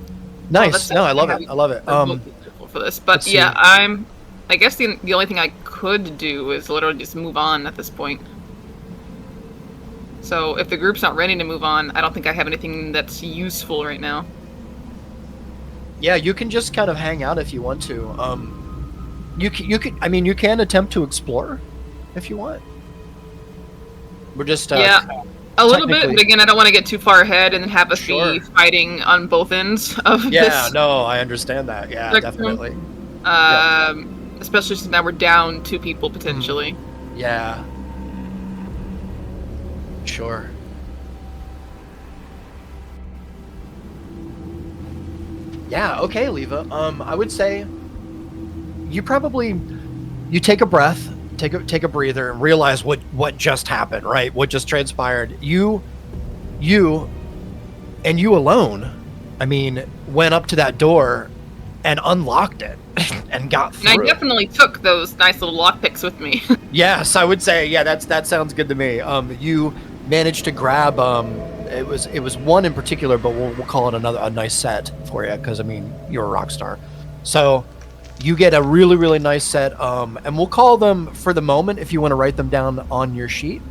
Nice. that's No, I love heavy. it. I love it. I'm for this, but let's yeah, see. I guess the only thing I could do is literally just move on at this point. So if the group's not ready to move on, I don't think I have anything that's useful right now. Yeah, you can just kind of hang out if you want to. You can. I mean, you can attempt to explore if you want. We're just. Yeah. A little bit, technically- but again, I don't want to get too far ahead and have us Sure. be fighting on both ends of Yeah. this. No, I understand that. Yeah, spectrum. definitely. Especially since now we're down 2 people potentially. Yeah. Sure. Yeah, okay, Leva. I would say you take a breath, take a breather, and realize what just happened, right? What just transpired. You alone, I mean, went up to that door and unlocked it and got And I through. definitely took those nice little lockpicks with me. Yes, I would say, yeah, that sounds good to me. You managed to grab it was one in particular, but we'll call it a nice set for you because I mean you're a rock star. So you get a really, really nice set, and we'll call them for the moment, if you want to write them down on your sheet,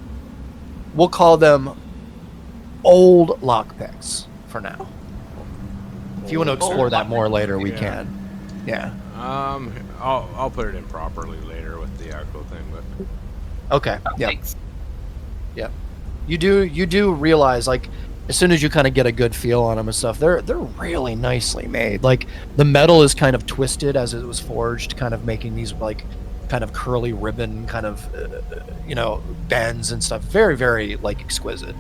we'll call them old lockpicks for now. If you want to explore that more later, we can. Yeah. I'll put it in properly later with the actual thing, but Okay. Yeah. Thanks. Yep. You do realize, like, as soon as you kind of get a good feel on them and stuff, they're really nicely made. Like, the metal is kind of twisted as it was forged, kind of making these like kind of curly ribbon kind of bends and stuff. Very, very like exquisite.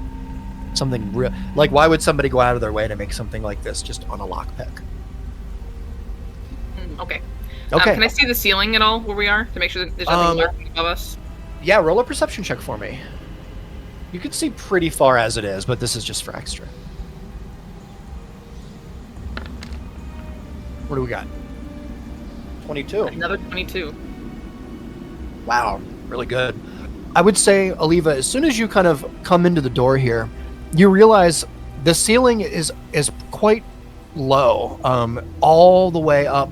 Something real. Like, why would somebody go out of their way to make something like this just on a lockpick? Okay. Okay. Can I see the ceiling at all where we are to make sure that there's nothing lurking above us? Yeah, roll a perception check for me. You can see pretty far as it is, but this is just for extra. What do we got? 22. Another 22. Wow, really good. I would say, Oliva, as soon as you kind of come into the door here, you realize the ceiling is quite low, all the way up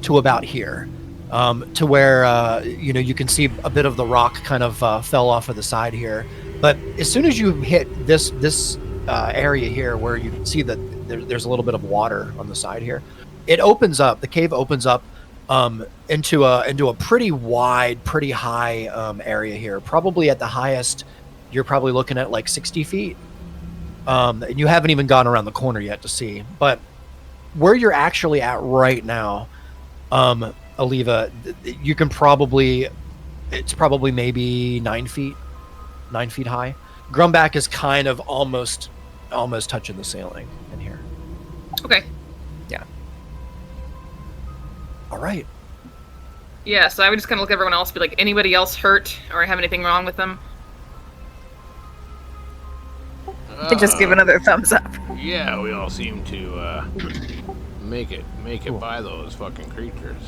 to about here, to where you can see a bit of the rock kind of fell off of the side here. But as soon as you hit this area here, where you can see that there's a little bit of water on the side here, it opens up. The cave opens up into a pretty wide, pretty high area here. Probably at the highest, you're probably looking at like 60 feet. And you haven't even gone around the corner yet to see. But where you're actually at right now, Oliva, you can it's probably maybe 9 feet high. Grumback is kind of almost touching the ceiling in here. Okay. Yeah. All right. Yeah, so I would just kind of look at everyone else, be like, anybody else hurt or have anything wrong with them? And just give another thumbs up. yeah, we all seem to make it by those fucking creatures.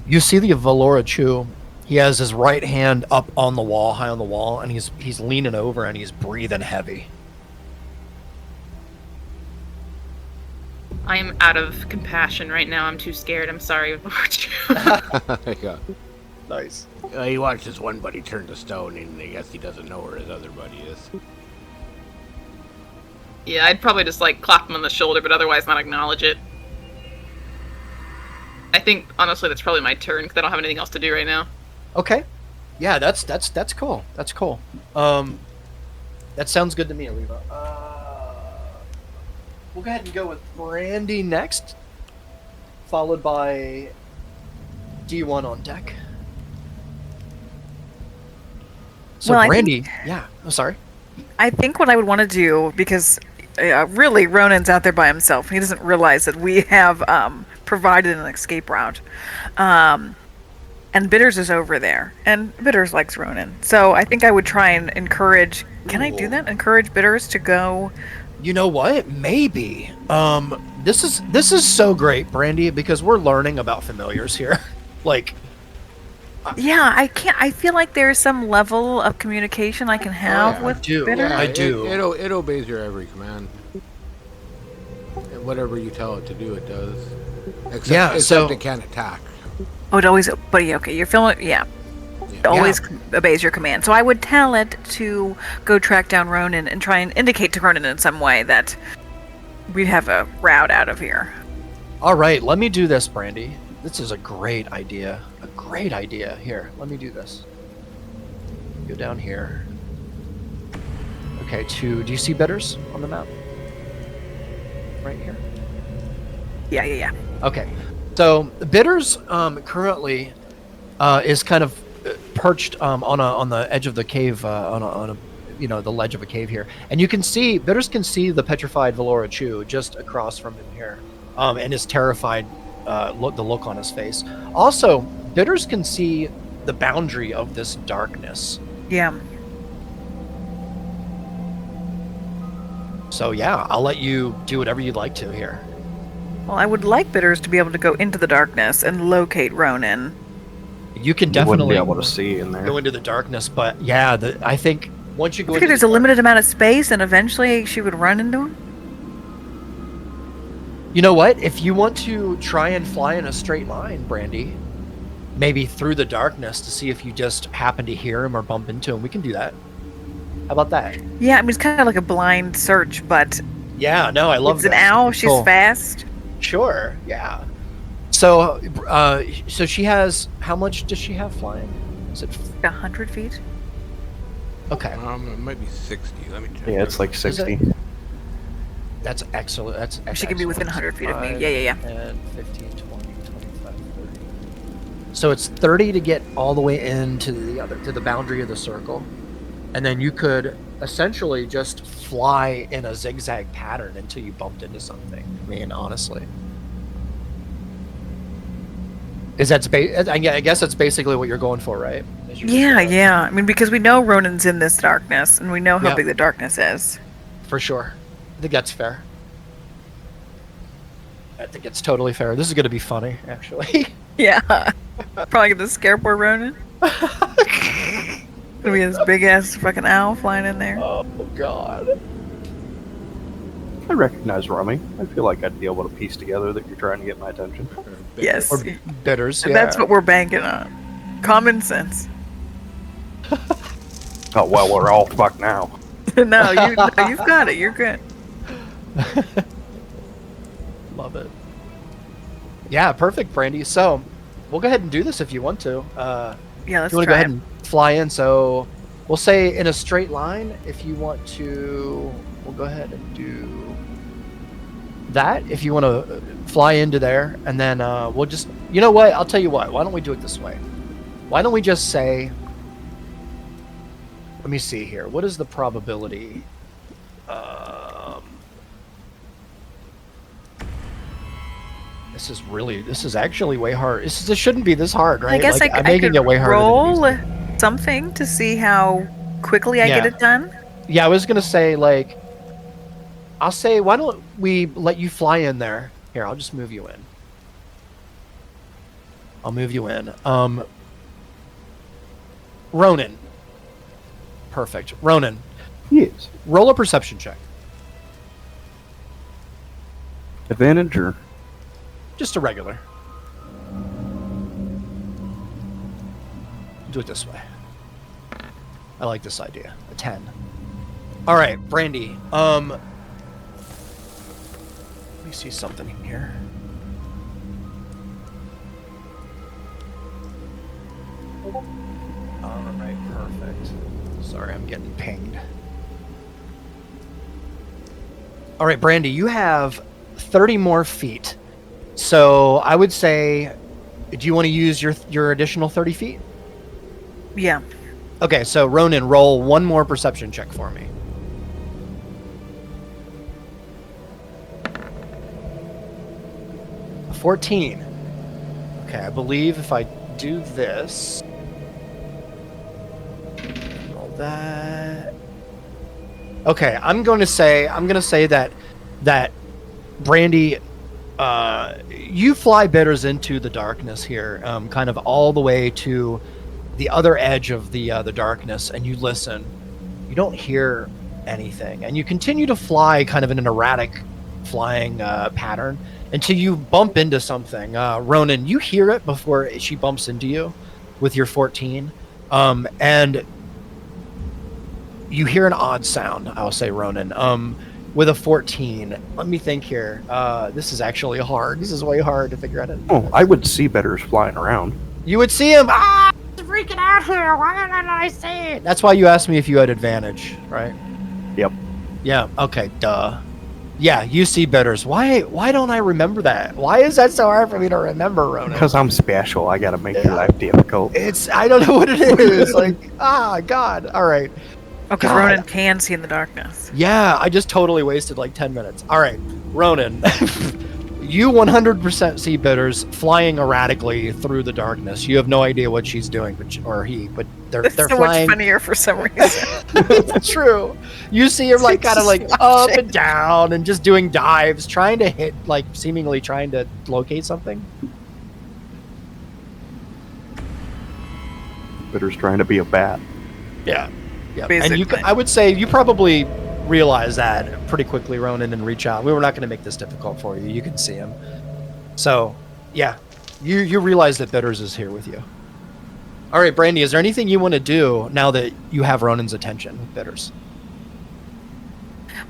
You see the Valora Chu. He has his right hand up on the wall, high on the wall, and he's leaning over and he's breathing heavy. I am out of compassion right now. I'm too scared. I'm sorry. Yeah. Nice. He watched his one buddy turn to stone, and I guess he doesn't know where his other buddy is. Yeah, I'd probably just like clap him on the shoulder, but otherwise not acknowledge it. I think honestly that's probably my turn because I don't have anything else to do right now. Okay. Yeah, that's cool. That's cool. That sounds good to me, Oliva. We'll go ahead and go with Brandy next, followed by D1 on deck. So Well, I Brandy, yeah. I'm sorry. I think what I would want to do, because really Ronan's out there by himself. He doesn't realize that we have provided an escape route. And Bitters is over there. And Bitters likes Ronan. So I think I would try and encourage. Can I do Ooh. that? Encourage Bitters to go. You know what? Maybe. This is so great, Brandy, because we're learning about familiars here. Like, Yeah, I can't. I feel like there's some level of communication I can have yeah. with I do. Bitters. I do. It obeys your every command. And whatever you tell it to do, it does. Except so- it can't attack. Oh, it always. But yeah, okay, you're feeling. Yeah. It always obeys your command. So I would tell it to go track down Ronan and try and indicate to Ronan in some way that we have a route out of here. All right, let me do this, Brandy. This is a great idea. A great idea. Here, let me do this. Go down here. Okay, do you see Bitters on the map? Right here? Yeah. Okay. So Bitters currently is kind of perched on the edge of the cave, on a the ledge of a cave here, and you can see Bitters can see the petrified Valora Chu just across from him here, and is terrified. The look on his face. Also, Bitters can see the boundary of this darkness. Yeah. So yeah, I'll let you do whatever you'd like to here. Well, I would like Bitters to be able to go into the darkness and locate Ronan. You can You wouldn't definitely be able to see in there. go into the darkness, but yeah, I think once you go I into figure there's a limited amount of space, and eventually she would run into him. You know what? If you want to try and fly in a straight line, Brandy, maybe through the darkness to see if you just happen to hear him or bump into him, we can do that. How about that? Yeah, I mean it's kind of like a blind search, but Yeah, no, I love it's an that. owl. She's Cool. fast. Sure, yeah. So, so she has, how much does she have flying? Is it 100 feet. okay? It might be 60. Let me check. Yeah, it's like Is 60. That's excellent. That's She can be within 100 feet of me. Yeah. 10, 15, 20, 25, 30. So it's 30 to get all the way into the boundary of the circle. And then you could essentially just fly in a zigzag pattern until you bumped into something. I mean, honestly. I guess that's basically what you're going for, right? Yeah. I mean, because we know Ronan's in this darkness, and we know how Yeah. big the darkness is. For sure. I think that's fair. I think it's totally fair. This is going to be funny, actually. Yeah. Probably gonna scare poor Ronan. Gonna be this big ass fucking owl flying in there. Oh, God. I recognize Rummy. I feel like I'd be able to piece together that you're trying to get my attention. Yes. Or bitters, And yeah. that's what we're banking on. Common sense. Oh, well, we're all fucked now. No, you've got it. You're good. Love it. Yeah, perfect, Brandy. So, we'll go ahead and do this if you want to. Yeah, If let's you want to go try ahead it. and fly in, so we'll say in a straight line. If you want to, we'll go ahead and do that. If you want to fly into there, and then we'll just, you know what? I'll tell you what. Why don't we do it this way? Why don't we just say, let me see here. What is the probability? This is actually way hard. This shouldn't be this hard, right? I guess Like, I I'm making could it way harder than it needs to roll something to see how quickly I get Yeah. it done. be. Yeah, I was gonna say, like, I'll say, why don't we let you fly in there? Here, I'll just move you in. I'll move you in. Ronan. Perfect. Ronan, Yes. roll a perception check. Advantage or? Just a regular. Do it this way. I like this idea. A 10. All right, Brandy. Let me see something here. All right, perfect. Sorry, I'm getting pinged. All right, Brandy, you have 30 more feet. So I would say, do you want to use your additional 30 feet? Yeah. Okay, so Ronan, roll one more perception check for me. A 14. Okay, I believe if I do this. Roll that. Okay, I'm gonna say that Brandy, you fly Bitters into the darkness here, kind of all the way to the other edge of the darkness, and you listen. You don't hear anything, and you continue to fly kind of in an erratic flying pattern until you bump into something. Ronan, you hear it before she bumps into you with your 14, and you hear an odd sound, I'll say, Ronan. With a 14, let me think here. This is actually hard. This is way hard to figure out. Oh, I would see Bitters flying around. You would see him. Ah, it's freaking out here. Why didn't I see it? That's why you asked me if you had advantage, right? Yep. Yeah. Okay. Duh. Yeah, you see Bitters. Why don't I remember that? Why is that so hard for me to remember, Ronan? Because I'm special. I gotta make your life difficult. I don't know what it is. Like, God. All right. Okay, God. Ronan can see in the darkness. Yeah, I just totally wasted like 10 minutes. All right, Ronan, you 100% see Bitters flying erratically through the darkness. You have no idea what she's doing, but they're It's so flying. much funnier for some reason. It's true. You see her like kind of like up and down and just doing dives, trying to hit, like seemingly trying to locate something. Bitters trying to be a bat. Yeah. Yeah. And Basically. I would say you probably realize that pretty quickly, Ronan, and reach out. We were not going to make this difficult for you. You can see him. So, yeah, you realize that Bitters is here with you. All right, Brandy, is there anything you want to do now that you have Ronan's attention with Bitters?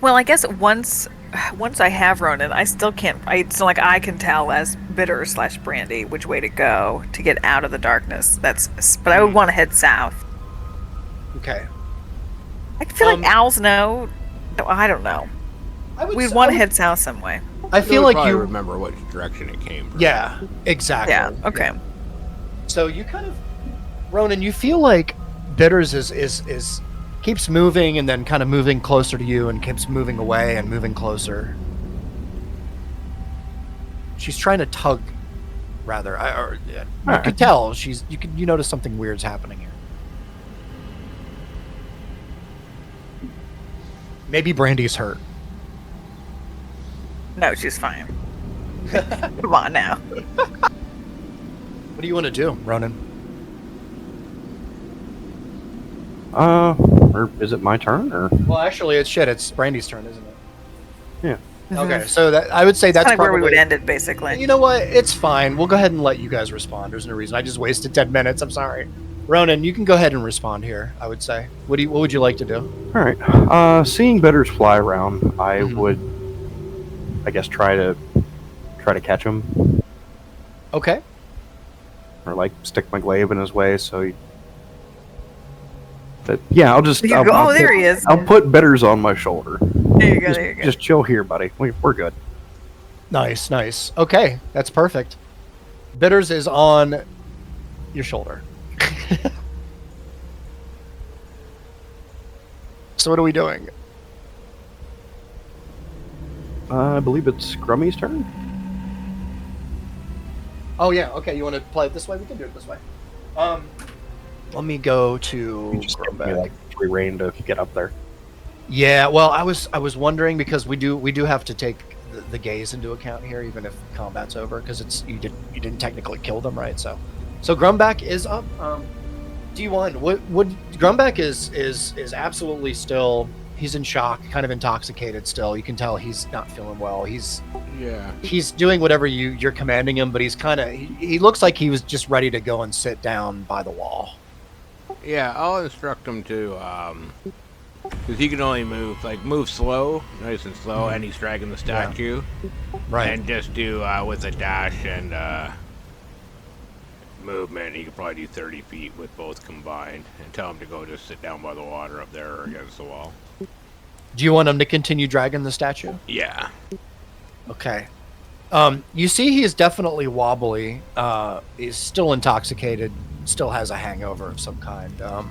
Well, I guess once I have Ronan, I still can't. It's not like I can tell as Bitter/Brandy which way to go to get out of the darkness. But I would want to head south. Okay. I feel like owls know. No, I don't know. We'd want to head south some way. I feel like probably you remember which direction it came from. Yeah, exactly. Yeah. Okay. So you kind of, Ronan, you feel like Bitters is keeps moving and then kind of moving closer to you and keeps moving away and moving closer. She's trying to tug, rather. You could tell you notice something weird's happening here. Maybe Brandy's hurt. No, she's fine. Come on now. What do you want to do, Ronan? Or is it my turn, or? Well, actually, it's Brandy's turn, isn't it? Yeah. Okay, so I would say that's Kind of probably where we would end it, basically. You know what? It's fine. We'll go ahead and let you guys respond. There's no reason. I just wasted 10 minutes. I'm sorry. Ronan, you can go ahead and respond here, I would say. What would you like to do? All right. Seeing Bitters fly around, I would, I guess, try to catch him, Okay. or like stick my glaive in his way. So, but yeah, I'll just. There he is. I'll put Bitters on my shoulder. There you go. There you go. Just chill here, buddy. We're good. Nice. Okay, that's perfect. Bitters is on your shoulder. So what are we doing? I believe it's Grummy's turn. Oh yeah, okay. You want to play it this way? We can do it this way. Let me go to Just give me Grumback. like free reign to get up there. Yeah, well, I was wondering because we do have to take the gaze into account here, even if combat's over, because you didn't technically kill them, right? So Grumback is up. D1. What Grumback is absolutely still. He's in shock, kind of intoxicated still. You can tell he's not feeling well. He's doing whatever you're commanding him, but he's kind of he looks like he was just ready to go and sit down by the wall. Yeah, I'll instruct him to, because he can only move slow, nice and slow, and he's dragging the statue. Right. And just do, with a dash and, movement, he could probably do 30 feet with both combined, and tell him to go just sit down by the water up there or against the wall. Do you want him to continue dragging the statue? Yeah. Okay. You see he is definitely wobbly. He's still intoxicated, still has a hangover of some kind. I'm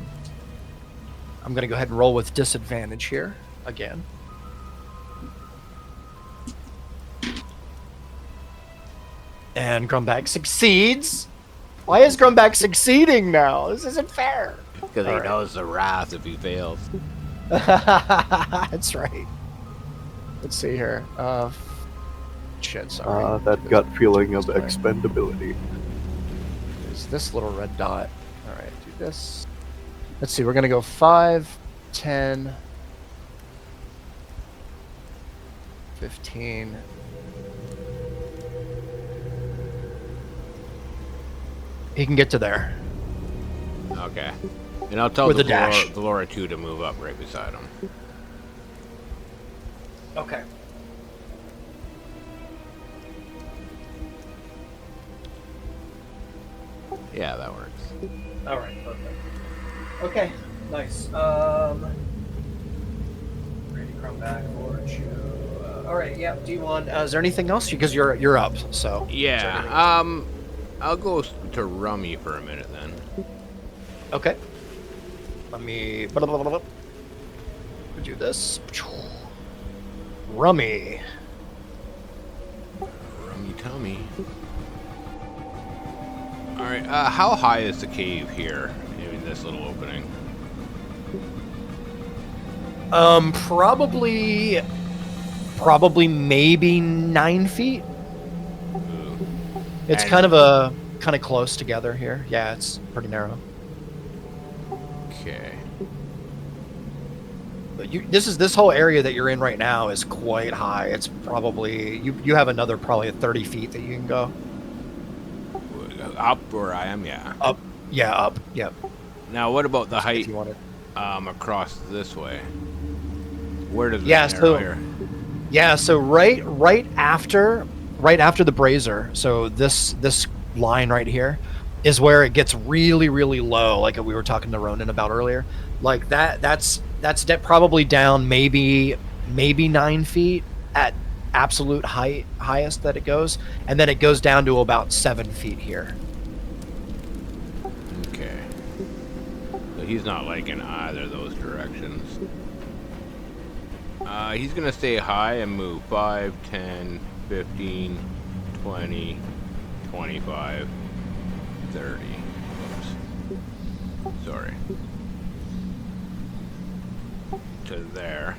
going to go ahead and roll with disadvantage here again. And Grumback succeeds. Why is Grumback succeeding now? This isn't fair. Because he All right. knows the wrath if he fails. That's right. Let's see here. Shit, sorry. That gut feeling of This way. expendability. Is this little red dot. Alright, do this. Let's see, we're gonna go 5, 10, 15. He can get to there. Okay. And I'll tell With the a dash. Laura 2 to move up right beside him. Okay. Yeah, that works. Alright, perfect. Okay, nice. Ready to come back for you. Alright, yeah, do you want, is there anything else? Because you're up, so. is there Yeah, anything else? I'll go to Rummy for a minute then. Okay. Let me do this. Rummy. Rummy tummy. Alright, how high is the cave here in this little opening? Probably maybe 9 feet. Ooh. It's And- kind of close together here. Yeah, it's pretty narrow. Okay. But this whole area that you're in right now is quite high. It's probably you have another probably 30 feet that you can go. Up where I am, yeah. Up. Yeah, up. Yep. Now, what about the If height you want it. across this way? Where does it Yeah, narrow so- here? Yeah, so right after the brazier, so this line right here is where it gets really really low, like we were talking to Ronan about earlier. Like that's probably down maybe 9 feet at absolute highest that it goes, and then it goes down to about 7 feet here. Okay. So he's not like in either of those directions. He's gonna stay high and move 5, 10, 15, 20, 25, 30. Oops. Sorry. To there.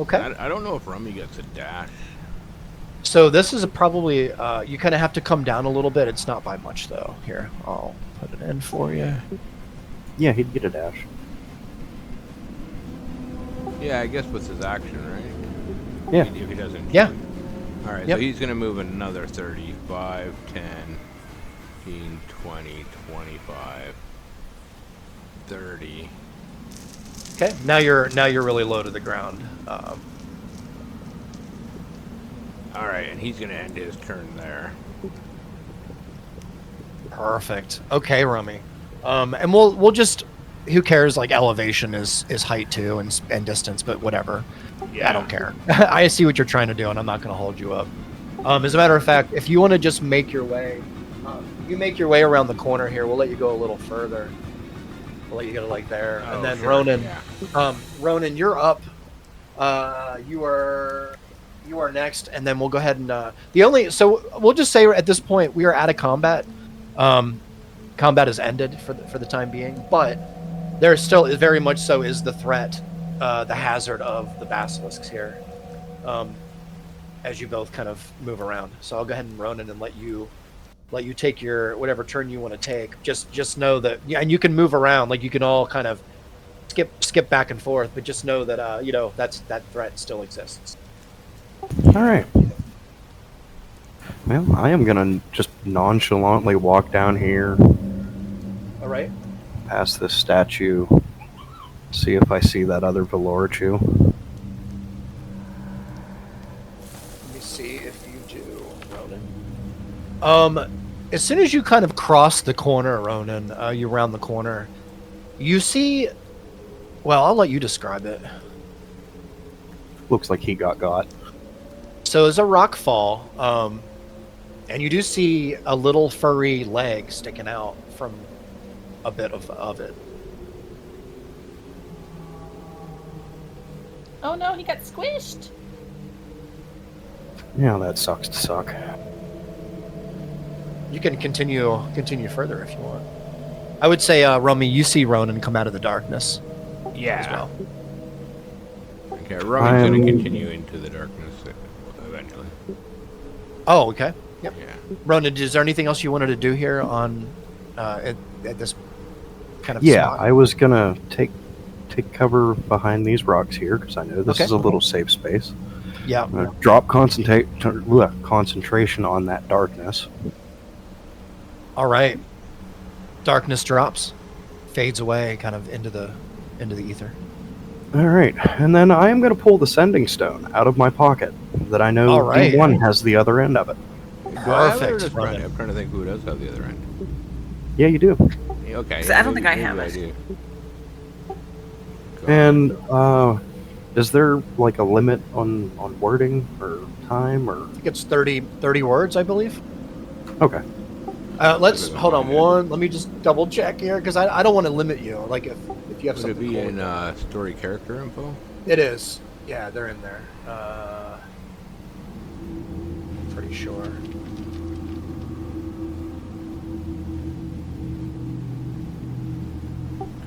Okay. I don't know if Rummy gets a dash. So this is probably you kind of have to come down a little bit. It's not by much though. Here, I'll put it in for you. Yeah, he'd get a dash. Yeah, I guess with his action, right? Yeah. If he doesn't. Yeah. Alright, Yep. so he's gonna move another 35, 10, 15, 20, 25, 30. Okay. Now you're really low to the ground. Alright, and he's gonna end his turn there. Perfect. Okay, Rummy. And we'll just, who cares? Like elevation is height too, and distance, but whatever. Yeah. I don't care. I see what you're trying to do, and I'm not going to hold you up. As a matter of fact, if you want to just make your way, you make your way around the corner here. We'll let you go a little further. We'll let you go like there, Oh, and then sure, Ronan. yeah. Ronan, you're up. You are next, and then we'll go ahead and so we'll just say at this point we are out of combat. Combat is ended for the time being, but there still is very much so is the threat, the hazard of the basilisks here, as you both kind of move around. So I'll go ahead and Ronan and let you take your whatever turn you want to take. Just know that, yeah, and you can move around, like you can all kind of skip back and forth, but just know that that threat still exists. Alright. Well, I am gonna just nonchalantly walk down here, All right. past this statue, see if I see that other Velorachu. Let me see if you do, Ronan. As soon as you kind of cross the corner, Ronan, you round the corner, you see. Well, I'll let you describe it. Looks like he got. So there's a rock fall, and you do see a little furry leg sticking out from a bit of it. Oh no, he got squished. Yeah, that sucks to suck. You can continue further if you want. I would say, Romy, you see Ronan come out of the darkness Yeah. as well. Okay, Rowan's going to I'm- continue into the darkness eventually. Oh, okay. Yep. Yeah. Ronan, is there anything else you wanted to do here on at this kind of Yeah, spot? I was gonna take cover behind these rocks here because I know this Okay. is a little safe space. Yeah. Drop concentration on that darkness. All right. Darkness drops, fades away, kind of into the ether. All right, and then I am going to pull the sending stone out of my pocket that I know All right. D1 has the other end of it. Do I have it or Perfect, does Brandon? Ronan. I'm trying to think who does have the other end. Yeah, you do. Yeah, okay. So I don't think I maybe have it. do. Go And on. is there like a limit on wording or time or? I think it's 30 words, I believe. Okay. Let's hold on one. Let me just double check here because I don't want to limit you. Like if you have Would it something be cool. in story character info? It is. Yeah, they're in there. Pretty sure.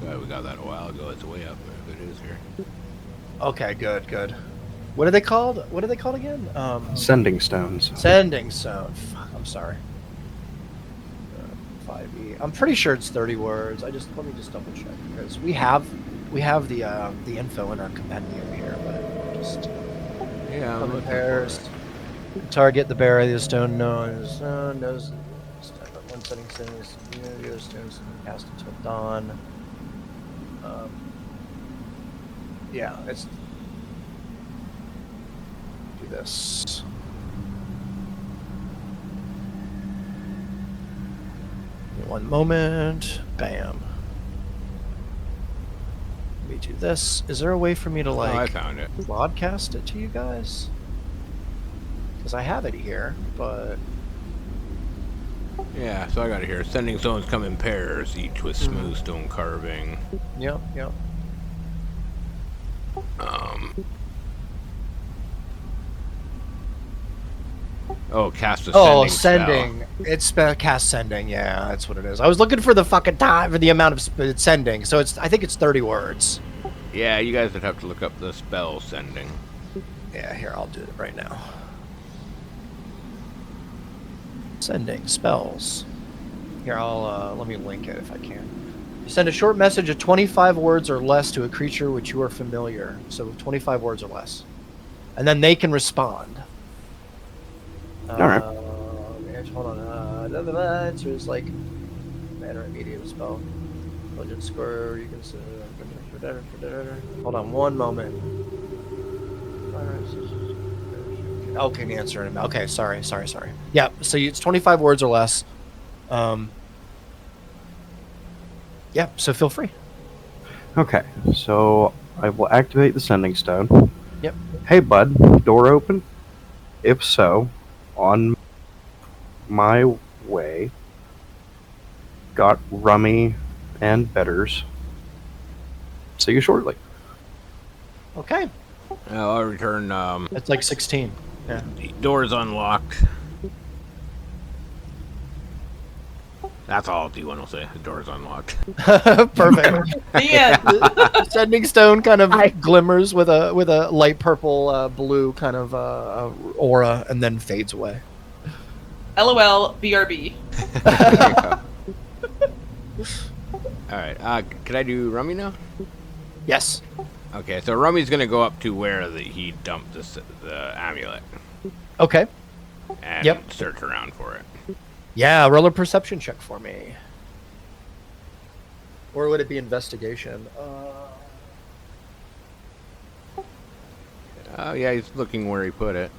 God, we got that a while ago. It's way up if it is here. Okay, good. What are they called? What are they called again? Sending stones. Sending stone. Fuck, I'm sorry. 5e. I'm pretty sure it's 30 words. Let me just double check because we have the info in our compendium here, but just Yeah, I'm looking for pairs. it. Target the bearer of the stone knows one setting stone is the other stones cast until dawn. Yeah, let's do this. One moment. Bam. Let me do this. Is there a way for me to Oh, I like found it. broadcast it to you guys? Because I have it here, but Yeah, so I got it here. Sending stones come in pairs, each with smooth stone carving. yep. Oh, cast a Oh, sending. sending. It's cast sending. Yeah, that's what it is. I was looking for the fucking time for the amount of sending. So I think it's 30 words. Spell. Yeah, you guys would have to look up the spell sending. Yeah, here, I'll do it right now. Sending spells. Here, I'll let me link it if I can. You send a short message of 25 words or less to a creature which you are familiar. So 25 words or less. And then they can respond. All right. Hold on. Answer is like matter immediate spell. Legend score. You can say. Hold on one moment. Okay, the answer in a minute. Okay, sorry. Yeah, so it's 25 words or less. Yeah, so feel free. Okay, so I will activate the sending stone. Yep. Hey, bud, door open? If so, on my way, got rummy and bitters. See you shortly. Okay, I'll return. that's like 16. Yeah. The door's unlocked. That's all D1 will say. The door's unlocked. Perfect. The end. The sending stone kind of glimmers with a light purple blue kind of aura and then fades away. LOL, BRB. Alright, can I do Rummy now? Yes. Okay, so Rummy's gonna go up to where he dumped the amulet Okay. and Yep. search around for it. Yeah, roll a perception check for me. Or would it be investigation? Oh yeah, he's looking where he put it.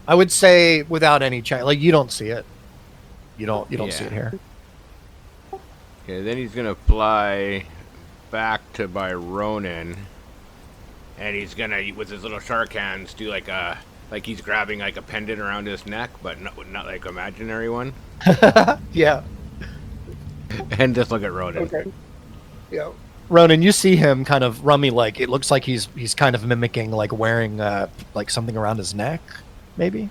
I would say without any check, like you don't see it. You don't see Yeah. it here. Okay, then he's gonna fly back to by Ronan, and he's gonna, with his little shark hands, do like he's grabbing like a pendant around his neck, but not like imaginary one, Yeah. and just look at Ronan. Okay. Yeah. Ronan, you see him kind of rummy, like it looks like he's kind of mimicking like wearing like something around his neck, maybe.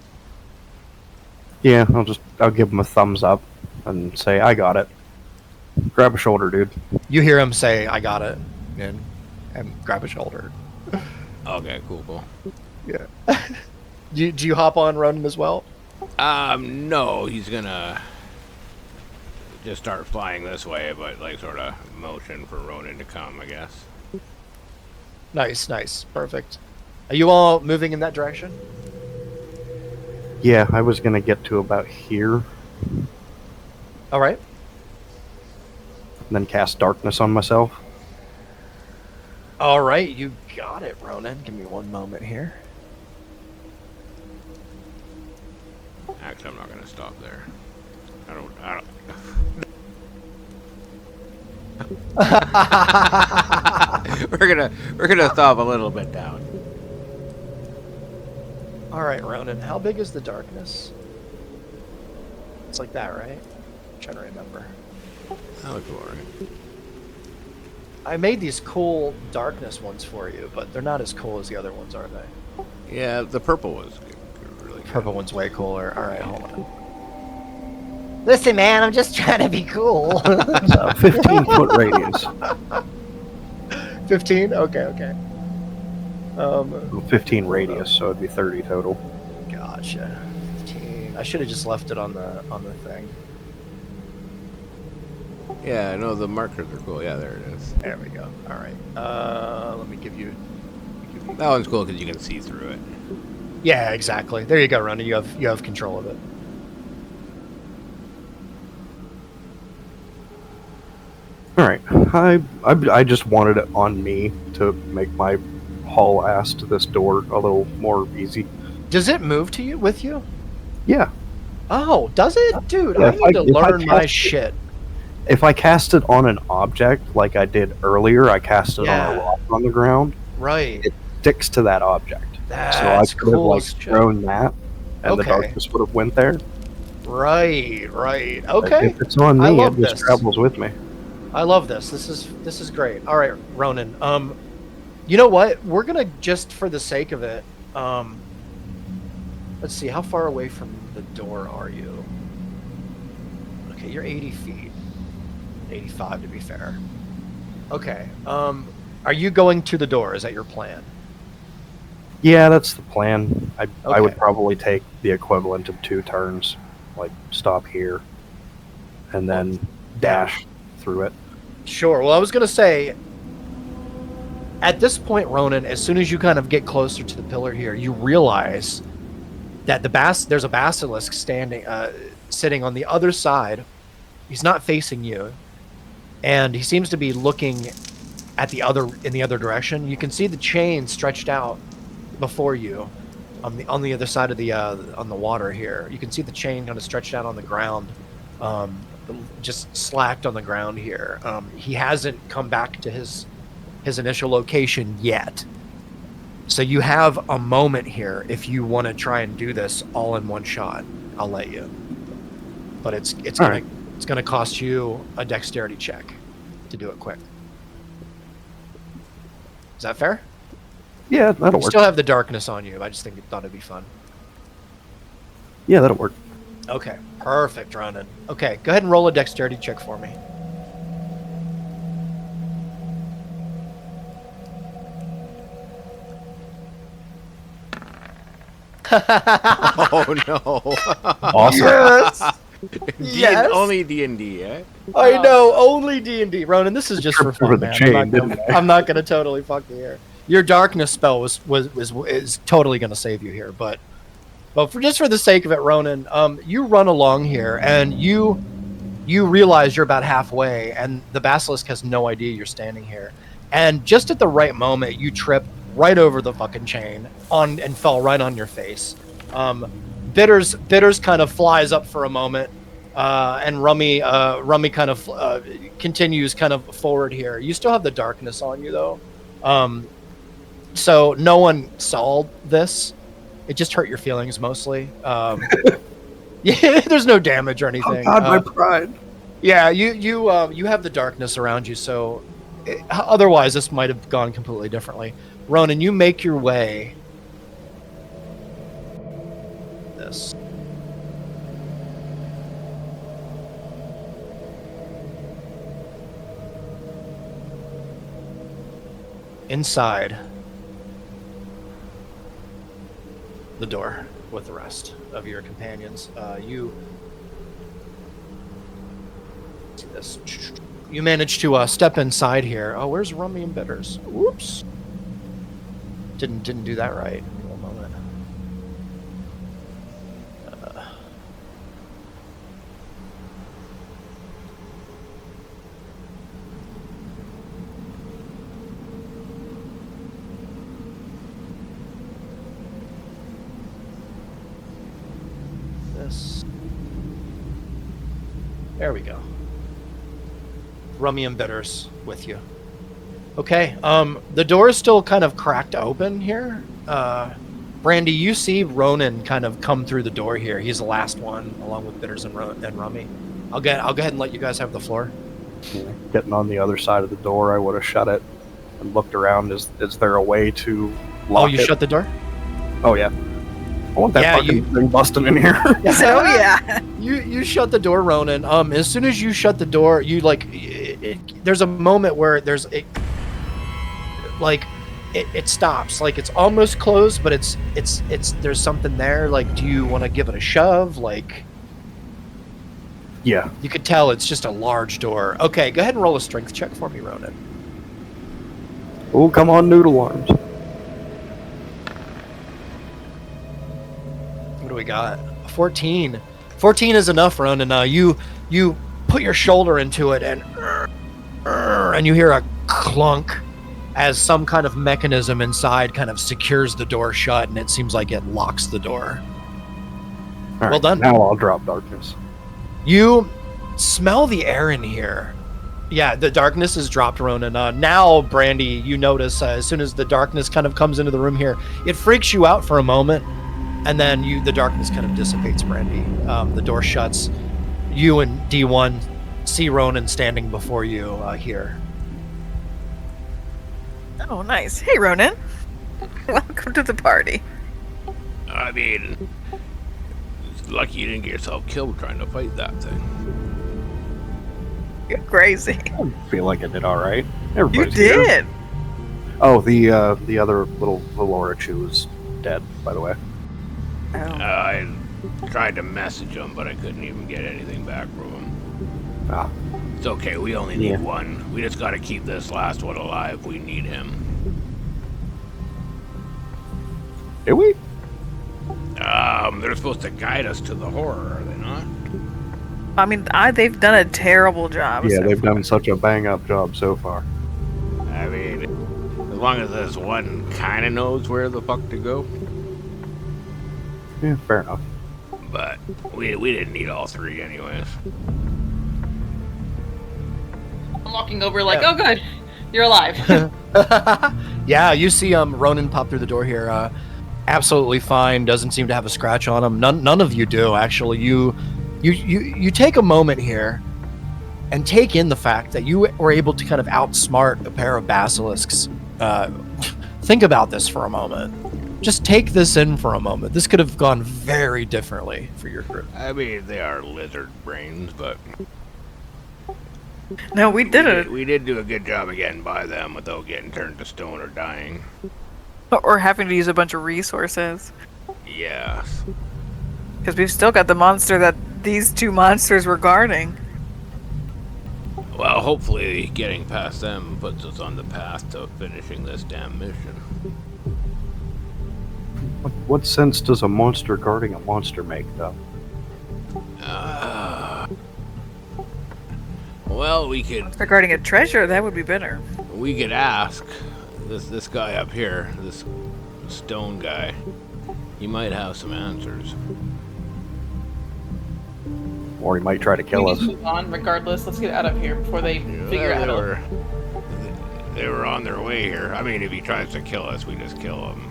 Yeah, I'll give him a thumbs up and say I got it. Grab a shoulder, dude. You hear him say, "I got it," and grab a shoulder. Okay, cool. Yeah. Do you hop on Ronan as well? No, he's gonna just start flying this way, but like sort of motion for Ronan to come, I guess. Nice, perfect. Are you all moving in that direction? Yeah, I was gonna get to about here, All right. and then cast darkness on myself. All right, you got it, Ronan. Give me one moment here. Actually, I'm not gonna stop there. I don't. we're gonna stop a little bit down. All right, Ronan. How big is the darkness? It's like that, right? I'm trying to remember. That looks alright. I made these cool darkness ones for you, but they're not as cool as the other ones, are they? Yeah, the purple was really good. Purple one's way cooler. All right, hold on. Listen, man, I'm just trying to be cool. 15-foot radius. 15? Okay. 15 radius, so it'd be 30 total. Gotcha. 15. I should have just left it on the thing. Yeah, no, the markers are cool. Yeah, there it is. There we go. All right. Let me give you. That one's cool because you can see through it. Yeah, exactly. There you go, Ronan. You have control of it. All right, I just wanted it on me to make my haul ass to this door a little more easy. Does it move to you with you? Yeah. Oh, does it, dude? Yeah, I need to if I learn my cast it- shit. If I cast it on an object like I did earlier, I cast it on a rock on the ground. Right. It sticks to that object. That's so I could have cool like as shit. thrown that, and the Okay. darkness would have went there. Right. Like, Okay. if it's on I me, it love just this. travels with me. I love this. This is great. All right, Ronan. You know what? We're gonna just for the sake of it. Let's see. How far away from the door are you? Okay, you're 80 feet. 85 to be fair. Okay. Are you going to the door? Is that your plan? Yeah, that's the plan. I would Okay. probably take the equivalent of 2 turns, like stop here, and then dash through it. Sure. Well, I was gonna say. At this point, Ronan, as soon as you kind of get closer to the pillar here, you realize that there's a basilisk standing, sitting on the other side. He's not facing you, and he seems to be looking in the other direction. You can see the chain stretched out before you, on the other side of the on the water here. You can see the chain kind of stretched out on the ground, just slacked on the ground here. He hasn't come back to his initial location yet. So you have a moment here if you want to try and do this all in one shot. I'll let you. But it's gonna cost you a dexterity check to do it quick. Is that fair? Yeah, that'll You work. still have the darkness on you. I just thought it'd be fun. Yeah, that'll work. Okay, perfect, Ronan. Okay, go ahead and roll a dexterity check for me. Oh no! Awesome. Yes. Yes. Only D&D, eh? I know, only D&D. Ronan, this is just for Tripped over fun, the man. chain, I'm, not didn't gonna, I? I'm not gonna totally fuck you here. Your darkness spell is totally gonna save you here, but for the sake of it, Ronan, you run along here and you realize you're about halfway, and the basilisk has no idea you're standing here. And just at the right moment, you trip right over the fucking chain and fell right on your face. Bitters kind of flies up for a moment, and Rummy kind of continues kind of forward here. You still have the darkness on you though, so no one saw this. It just hurt your feelings mostly. Yeah, there's no damage or anything. Oh God, my pride. Yeah, you have the darkness around you, so otherwise this might have gone completely differently. Ronan, you make your way. This. inside the door with the rest of your companions. You see this. You manage to step inside here. Oh, where's Rummy and Bitters? Whoops. Didn't do that right. One moment. This. There we go. Rummy and Bitters with you. Okay, the door is still kind of cracked open here. Brandy, you see Ronan kind of come through the door here. He's the last one, along with Bitters and Rummy. I'll go ahead and let you guys have the floor. Yeah, getting on the other side of the door, I would have shut it and looked around. Is there a way to lock you it? shut the door? Oh, yeah. I want that fucking thing busting in here. Oh yeah. You shut the door, Ronan. As soon as you shut the door, you there's a moment where it stops. Like it's almost closed, but it's there's something there. Like, do you want to give it a shove? Like, Yeah. you could tell it's just a large door. Okay, go ahead and roll a strength check for me, Ronan. Oh, come on, noodle arms. What do we got? 14. 14 is enough, Ronan. You put your shoulder into it and you hear a clunk as some kind of mechanism inside kind of secures the door shut, and it seems like it locks the door. All Well done. Now I'll drop darkness. You smell the air in here. Yeah, the darkness is dropped, Ronan. Now, Brandy, you notice as soon as the darkness kind of comes into the room here, it freaks you out for a moment, and then the darkness kind of dissipates, Brandy. The door shuts. You and D1 see Ronan standing before you here. Oh, nice. Hey, Ronan. Welcome to the party. I mean, it's lucky you didn't get yourself killed trying to fight that thing. You're crazy. I feel like I did all right. You Everybody's here. did. Oh, the other little Valorichu is dead, by the way. Oh. I tried to message him, but I couldn't even get anything back from him. Ah. It's okay, we only need Yeah. one. We just gotta keep this last one alive. We need him. Did we? They're supposed to guide us to the horror, are they not? I mean, they've done a terrible job. Yeah, so they've far. done such a bang-up job so far. I mean, as long as this one kinda knows where the fuck to go. Yeah, fair enough. But we didn't need all three anyways. I'm walking over like, Yeah. oh good, you're alive. Yeah, you see Ronan pop through the door here. Absolutely fine. Doesn't seem to have a scratch on him. None of you do, actually. You take a moment here and take in the fact that you were able to kind of outsmart a pair of basilisks. Think about this for a moment. Just take this in for a moment. This could have gone very differently for your group. I mean, they are lizard brains, but No, we did it. we did do a good job of getting by them without getting turned to stone or dying. Or having to use a bunch of resources. Yeah. Because we've still got the monster that these two monsters were guarding. Well, hopefully getting past them puts us on the path to finishing this damn mission. What sense does a monster guarding a monster make, though? Well, we could Regarding a treasure, that would be better. ask this guy up here, this stone guy. He might have some answers. Or he might try to kill We us. need to move on, regardless. Let's get out of here before they figure Yeah, out. they were on their way here. I mean, if he tries to kill us, we just kill him.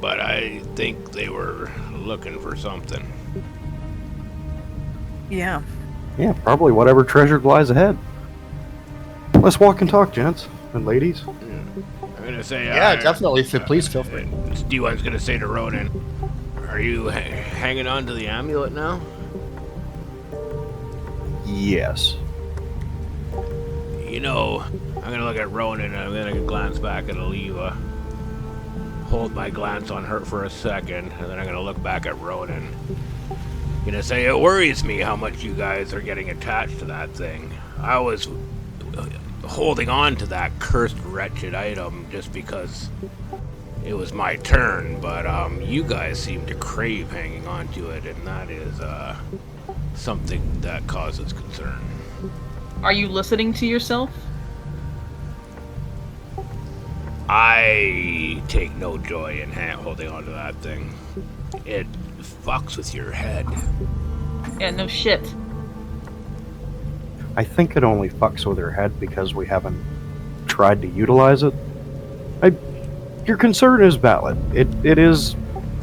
But I think they were looking for something. Yeah. Yeah, probably whatever treasure lies ahead. Let's walk and talk, gents and ladies. I'm gonna say, Yeah, definitely. Please feel free. D1's gonna say to Ronan, "Are you hanging on to the amulet now?" Yes. You know, I'm gonna look at Ronan and I'm gonna glance back at Aliva. Hold my glance on her for a second, and then I'm gonna look back at Ronan. Gonna say it worries me how much you guys are getting attached to that thing. I was holding on to that cursed, wretched item just because it was my turn, but you guys seem to crave hanging on to it, and that is something that causes concern. Are you listening to yourself? I take no joy in holding on to that thing. It fucks with your head. Yeah, no shit. I think it only fucks with her head because we haven't tried to utilize it. Your concern is valid. It is.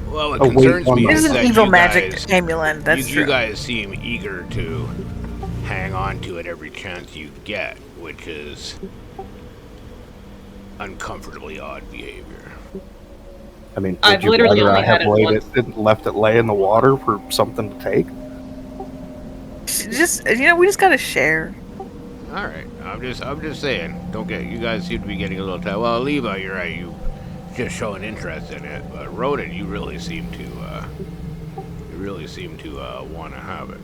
Well, what a weight concerns on me my This is is an that evil you magic guys, amulet. That's you true. guys seem eager to hang on to it every chance you get, which is uncomfortably odd behavior. I mean, I've would you literally rather only I have had it laid once. it, left it lay in the water for something to take? Just we just gotta share. All right, I'm just saying. Don't get you guys seem to be getting a little tired. Well, Levi, you're right. You just showing interest in it, but Ronan, you really seem to want to have it.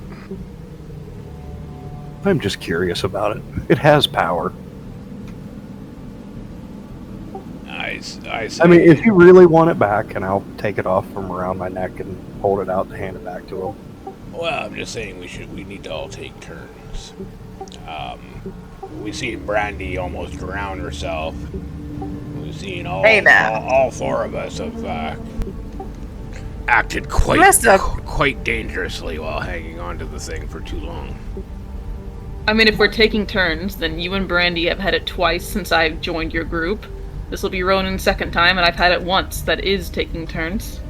I'm just curious about it. It has power. I see. I mean, if you really want it back, and I'll take it off from around my neck and hold it out to hand it back to him. Well, I'm just saying we need to all take turns. We've seen Brandy almost drown herself. We've seen all four of us have acted quite dangerously while hanging on to the thing for too long. I mean, if we're taking turns, then you and Brandy have had it twice since I've joined your group. This will be Ronan's second time, and I've had it once. That is taking turns.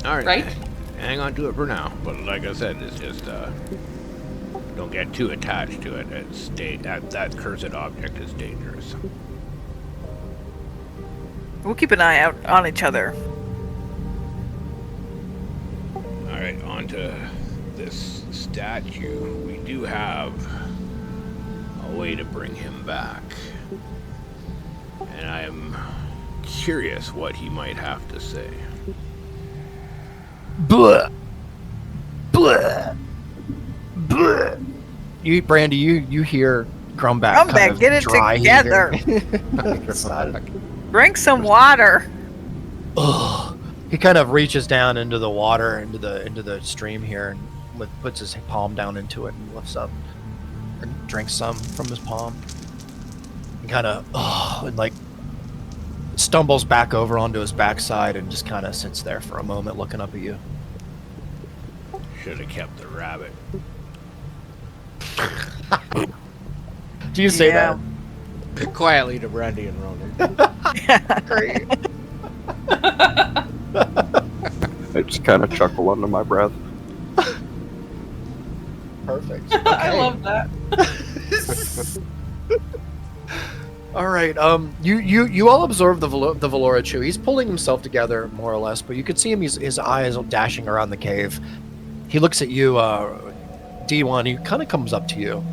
All right. Right? Hang on to it for now. But like I said, it's just don't get too attached to it. That cursed object is dangerous. We'll keep an eye out on each other. All right, on to this statue. We do have a way to bring him back. And I am curious what he might have to say. Blah. Blah. Blah. Brandy, you hear Grumback kind Grumback, of get it dry together. Drink some water. Ugh. He kind of reaches down into the water, into the stream here, and puts his palm down into it and lifts up and drinks some from his palm. And kind of, and like stumbles back over onto his backside and just kind of sits there for a moment looking up at you. Should have kept the rabbit. Do you say Yeah. that? Quietly to Brandy and Ronan. Great. I just kind of chuckle under my breath. Perfect. I love that. All right. You all observe the Valora Chew. He's pulling himself together more or less, but you could see him. His eyes dashing around the cave. He looks at you, D1. He kind of comes up to you,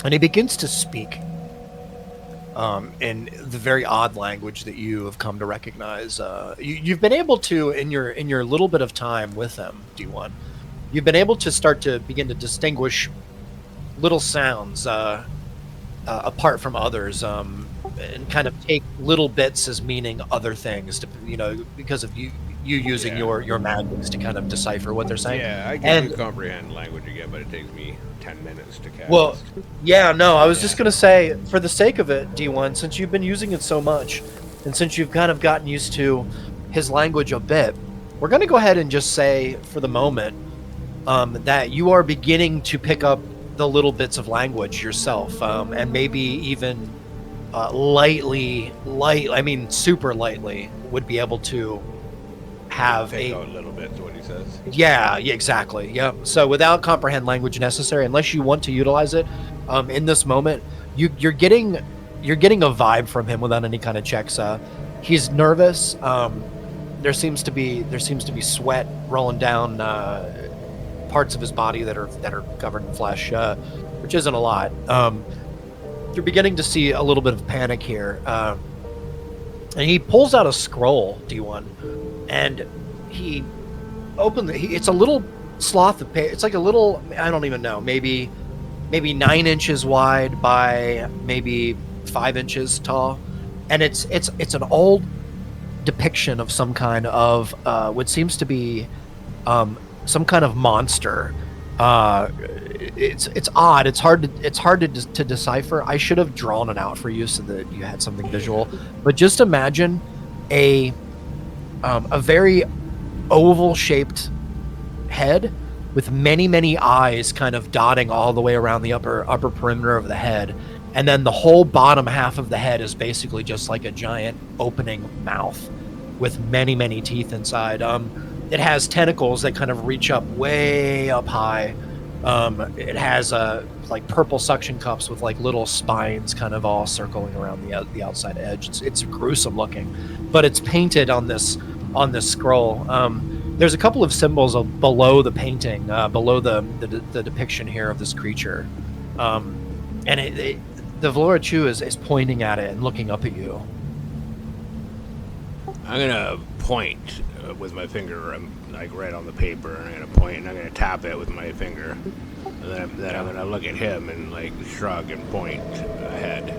and he begins to speak in the very odd language that you have come to recognize. You've been able to, in your little bit of time with him, D1, you've been able to start to begin to distinguish little sounds apart from others, and kind of take little bits as meaning other things, because of you using your magics to kind of decipher what they're saying. Yeah, I can comprehend language again, but it takes me 10 minutes to cast. Well, yeah, no, I was just going to say, for the sake of it, D1, since you've been using it so much, and since you've kind of gotten used to his language a bit, we're going to go ahead and just say, for the moment, that you are beginning to pick up the little bits of language yourself, and maybe even super lightly, would be able to have take out a little bit is what he says. Yeah, exactly. Yeah. So without comprehend language necessary, unless you want to utilize it, in this moment, you're getting a vibe from him without any kind of checks. He's nervous. There seems to be sweat rolling down parts of his body that are covered in flesh, which isn't a lot. You're beginning to see a little bit of panic here, and he pulls out a scroll, D1, and he it's a little sloth of paper. It's like a little, I don't even know, maybe 9 inches wide by maybe 5 inches tall, and it's an old depiction of some kind of what seems to be some kind of monster. It's odd. It's hard to decipher. I should have drawn it out for you so that you had something visual. But just imagine a very oval-shaped head with many eyes kind of dotting all the way around the upper perimeter of the head, and then the whole bottom half of the head is basically just like a giant opening mouth with many teeth inside. It has tentacles that kind of reach up way up high. It has like purple suction cups with like little spines kind of all circling around the outside edge. It's gruesome looking, but it's painted on this scroll. There's a couple of symbols below the painting, below the depiction here of this creature, and the Vlorachu is pointing at it and looking up at you. I'm gonna point with my finger, like right on the paper, and I'm gonna point and I'm gonna tap it with my finger, and then I'm gonna look at him and like shrug and point ahead.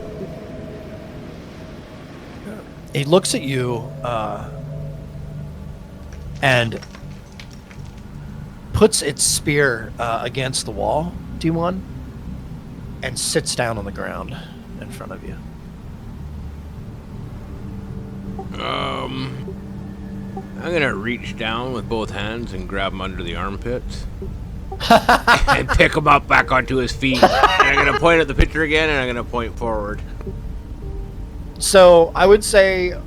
He looks at you and puts its spear against the wall, D1, and sits down on the ground in front of you. I'm gonna reach down with both hands and grab him under the armpits and pick him up back onto his feet. And I'm gonna point at the picture again, and I'm gonna point forward. So I would say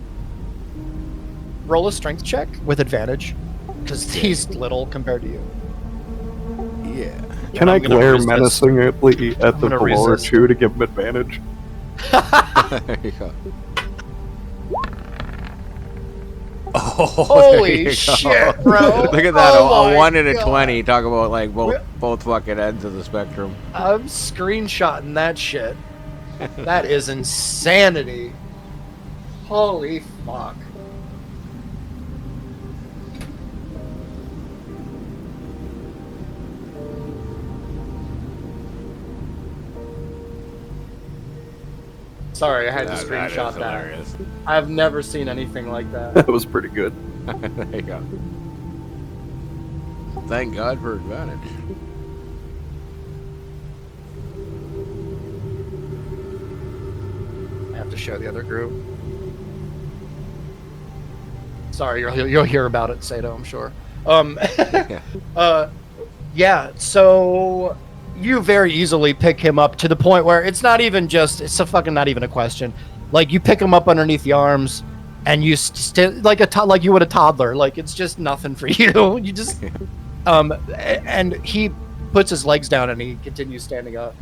roll a strength check with advantage, because he's little compared to you. Yeah. Can I glare menacingly at the Vlorachu to give him advantage? There you go. Oh, holy shit, bro! Look at that, Oh a 1 and a God. 20. Talk about like both fucking ends of the spectrum. I'm screenshotting that shit. That is insanity. Holy fuck. Sorry, I had to screenshot that. Hilarious. I've never seen anything like that. That was pretty good. There you go. Thank God for advantage. I have to show the other group. Sorry, you'll hear about it, Sato, I'm sure. Yeah, so you very easily pick him up to the point where it's not even a question. Like, you pick him up underneath the arms and you like you would a toddler. Like, it's just nothing for you. You just and he puts his legs down and he continues standing up,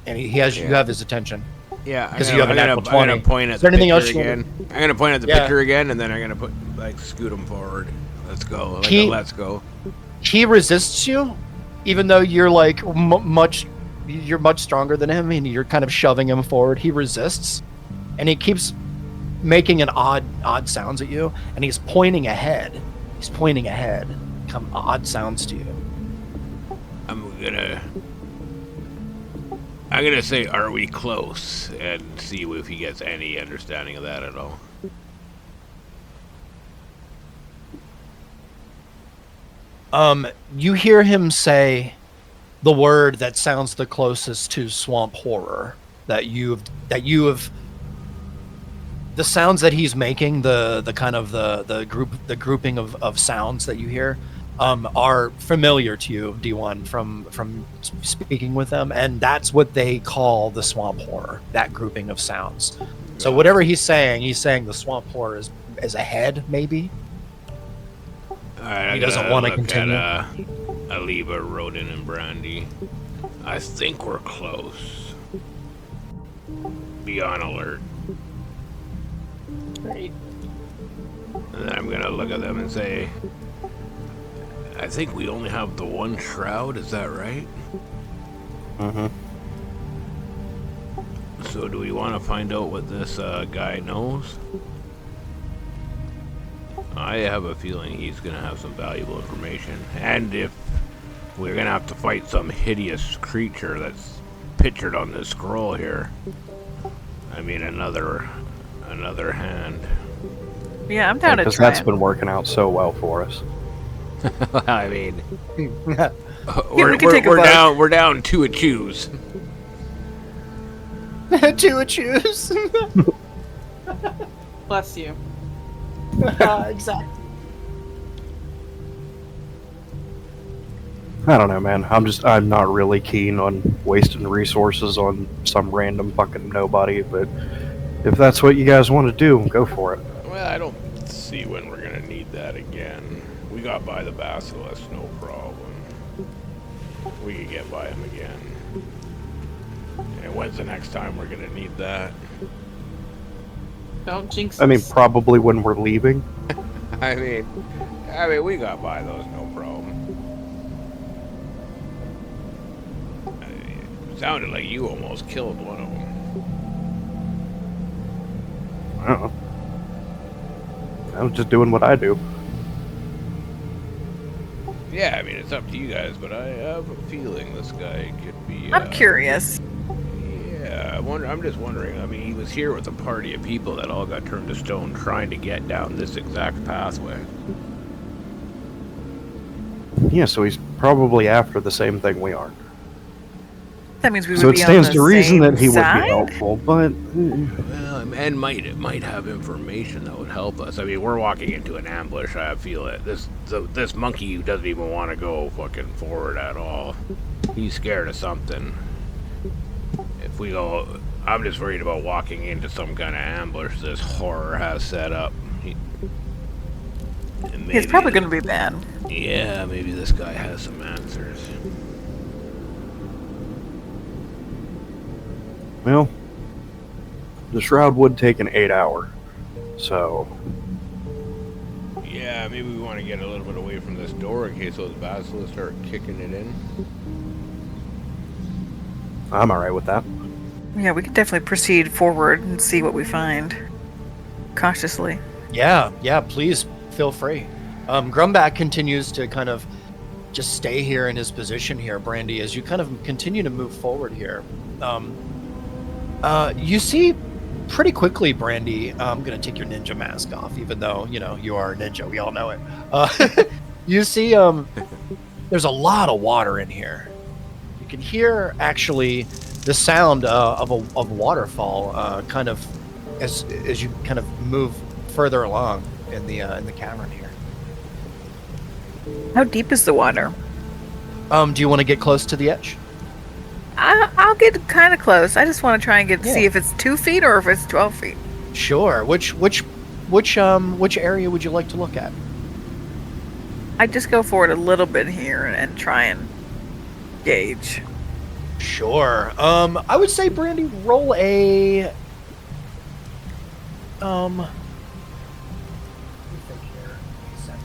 and you have his attention. Yeah, because you have a natural 20. I'm gonna point at Is there the anything else picture you again. I'm gonna point at the picture again, and then I'm gonna scoot him forward. Let's go. Let's go. He resists you, even though you're like much stronger than him, and you're kind of shoving him forward. He resists, and he keeps making an odd sounds at you, and he's pointing ahead. Come odd sounds to you. I'm gonna say, are we close, and see if he gets any understanding of that at all. You hear him say the word that sounds the closest to swamp horror that you have. The sounds that he's making, the kind of the grouping of sounds that you hear, are familiar to you, D1, from speaking with them, and that's what they call the swamp horror. That grouping of sounds. So whatever he's saying the swamp horror is ahead, maybe. Alright, he doesn't want to continue. Aliba, Rodin, and Brandy. I think we're close. Be on alert. Great. And then I'm gonna look at them and say, I think we only have the one shroud, is that right? Mm-hmm. So do we want to find out what this guy knows? I have a feeling he's going to have some valuable information. And if we're going to have to fight some hideous creature that's pictured on this scroll here, I mean, another hand. Yeah, I'm down to Because try that's it. been working out so well for us. I mean, we can take a vote. we're down 2 a choose. To choose. Bless you. Exactly. I don't know, man. I'm not really keen on wasting resources on some random fucking nobody, but if that's what you guys want to do, go for it. Well, I don't see when we're gonna need that again. We got by the Basilisk, no problem. We can get by him again. And when's the next time we're gonna need that? Don't jinx I mean, us. probably when we're leaving. I mean, we got by those, no problem. It sounded like you almost killed one of them. I don't know. I was just doing what I do. Yeah, I mean, it's up to you guys, but I have a feeling this guy could be... I'm curious. Yeah, I'm just wondering. I mean, he was here with a party of people that all got turned to stone trying to get down this exact pathway. Yeah, so he's probably after the same thing we are. That means we would So it be stands on to the reason same that he would side? be helpful, but Well, and might have information that would help us. I mean, we're walking into an ambush. I feel it. This monkey doesn't even want to go fucking forward at all. He's scared of something. If we go, I'm just worried about walking into some kind of ambush this horror has set up. It's probably going to be bad. Yeah, maybe this guy has some answers. well, the shroud would take an 8-hour. So Yeah, maybe we want to get a little bit away from this door in case those basilisks start kicking it in. I'm alright with that. Yeah, we could definitely proceed forward and see what we find. Cautiously. Yeah, please feel free. Grumback continues to kind of just stay here in his position here, Brandy, as you kind of continue to move forward here. You see pretty quickly, Brandy, I'm going to take your ninja mask off, even though, you are a ninja. We all know it. You see there's a lot of water in here. You can hear, actually, the sound of a waterfall kind of as you kind of move further along in the cavern here. How deep is the water? Do you want to get close to the edge? I'll get kind of close. I just want to try and Yeah. see if it's 2 feet or if it's 12 feet. Sure. Which area would you like to look at? I just go forward a little bit here and try and gauge. Sure. I would say, Brandy, roll a let me think here. Wait a second.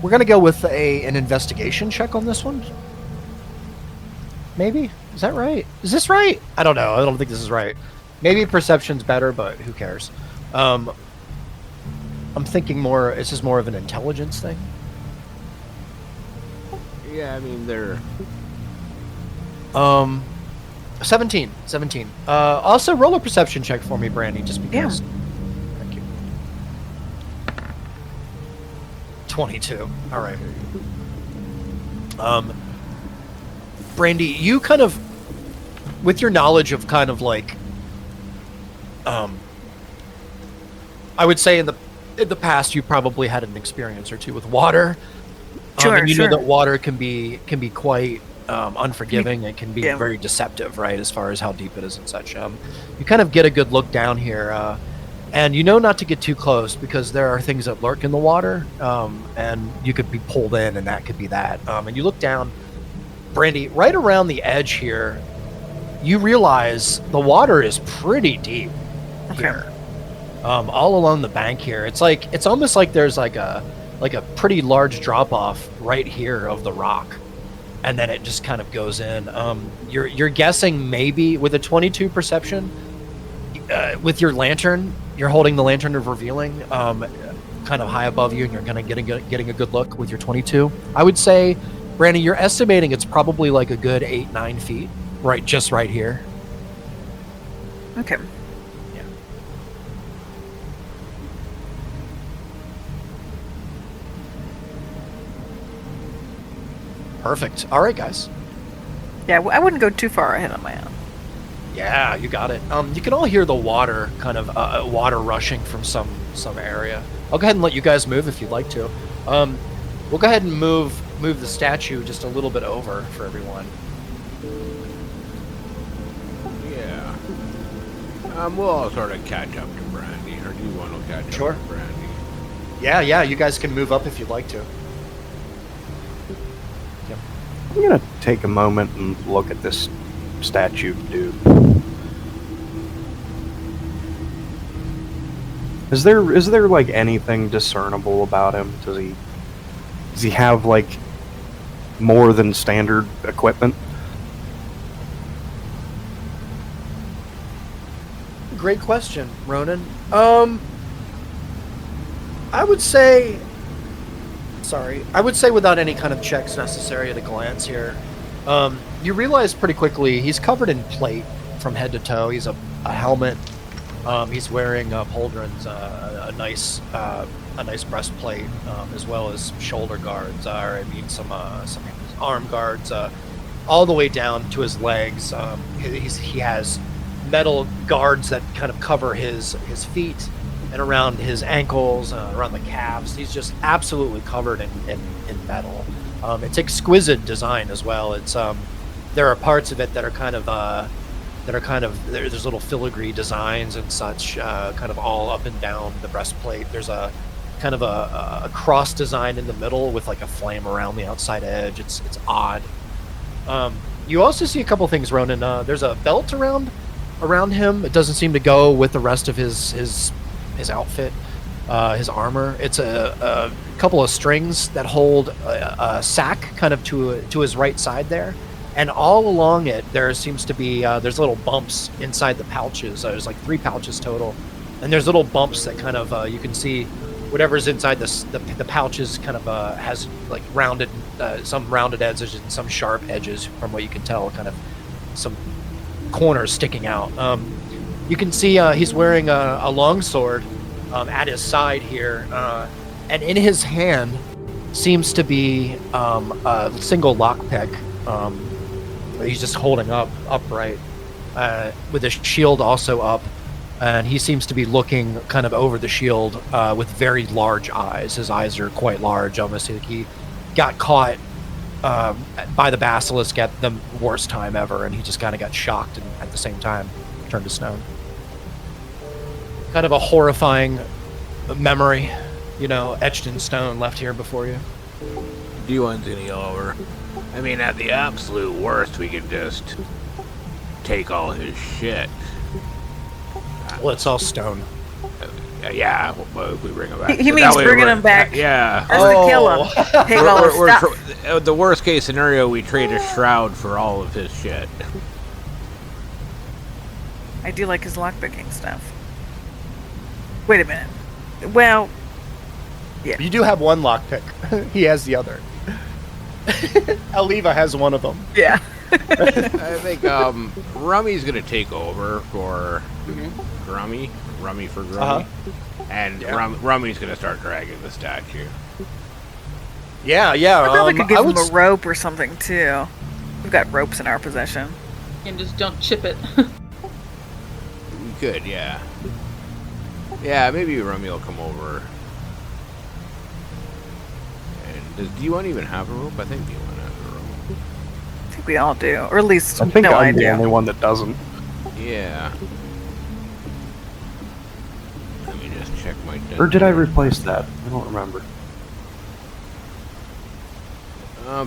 We're gonna go with an investigation check on this one. Maybe? Is that right? Is this right? I don't know. I don't think this is right. Maybe perception's better, but who cares? I'm thinking more. This is more of an intelligence thing. Yeah, I mean, they're... 17. Also, roll a perception check for me, Brandy, just because. Yeah. Thank you. 22. All right. Brandy, you kind of, with your knowledge of kind of like, I would say in the past you probably had an experience or two with water. Sure, and you sure. know that water can be quite unforgiving. It can be Yeah. very deceptive, right, as far as how deep it is and such. You kind of get a good look down here, and you know not to get too close because there are things that lurk in the water, and you could be pulled in, and that could be that. And you look down, Brandy, right around the edge here, you realize the water is pretty deep. here, all along the bank here. It's almost like there's like a pretty large drop off right here of the rock, and then it just kind of goes in. You're guessing maybe with a 22 perception, with your lantern, you're holding the lantern of revealing, kind of high above you, and you're kind of getting a good look with your 22. I would say, Brandy, you're estimating it's probably like a good 8-9 feet, just right here. Okay. Yeah. Perfect. All right, guys. Yeah, I wouldn't go too far ahead on my own. Yeah, you got it. You can all hear the water, kind of water rushing from some area. I'll go ahead and let you guys move if you'd like to. We'll go ahead and move the statue just a little bit over for everyone. Yeah. We'll all sort of catch up to Brandy, or do you want to catch up to Brandy? Yeah, you guys can move up if you'd like to. Yep. I'm gonna take a moment and look at this statue dude. Is there like anything discernible about him? Does he have like more than standard equipment? Great question, Ronan. I would say without any kind of checks necessary at a glance here, you realize pretty quickly he's covered in plate from head to toe. He's a helmet. He's wearing pauldrons, a nice breastplate, as well as shoulder guards. Some arm guards, all the way down to his legs. He has metal guards that kind of cover his feet and around his ankles, around the calves. He's just absolutely covered in metal. It's exquisite design as well. It's there are parts of it that are kind of there's little filigree designs and such, kind of all up and down the breastplate. There's a kind of a cross design in the middle with like a flame around the outside edge. It's odd. You also see a couple things, Ronan. There's a belt around him. It doesn't seem to go with the rest of his outfit, his armor. It's a couple of strings that hold a sack kind of to his right side there. And all along it, there seems to be, there's little bumps inside the pouches. There's like 3 pouches total. And there's little bumps that kind of, you can see whatever's inside the pouches kind of has like rounded, some rounded edges and some sharp edges from what you can tell, kind of some corners sticking out. You can see he's wearing a long sword at his side here. And in his hand seems to be a single lockpick. He's just holding upright, with his shield also up, and he seems to be looking kind of over the shield with very large eyes. His eyes are quite large, almost like he got caught by the Basilisk at the worst time ever, and he just kind of got shocked and at the same time turned to stone. Kind of a horrifying memory, etched in stone left here before you. D1's gonna yell over. I mean, at the absolute worst, we could just take all his shit. Well, it's all stone. Yeah, well, if we bring him back. He means bringing him back. Yeah. As to kill him. Take all his stuff. The worst case scenario, we trade a shroud for all of his shit. I do like his lockpicking stuff. Wait a minute. Well, yeah. You do have one lockpick. He has the other. Aliva has one of them. Yeah. I think Rummy's gonna take over for Grummy for Grummy, and Rummy's gonna start dragging the statue. Yeah. I probably could give him a rope or something too. We've got ropes in our possession. And just don't chip it. We could, yeah. Yeah, maybe Rummy will come over. Does D1 even have a rope? I think D1 has a rope. I think we all do, or at least I think I'm the do. only one that doesn't. Yeah. Let me just check my. Or did I replace that? I don't remember.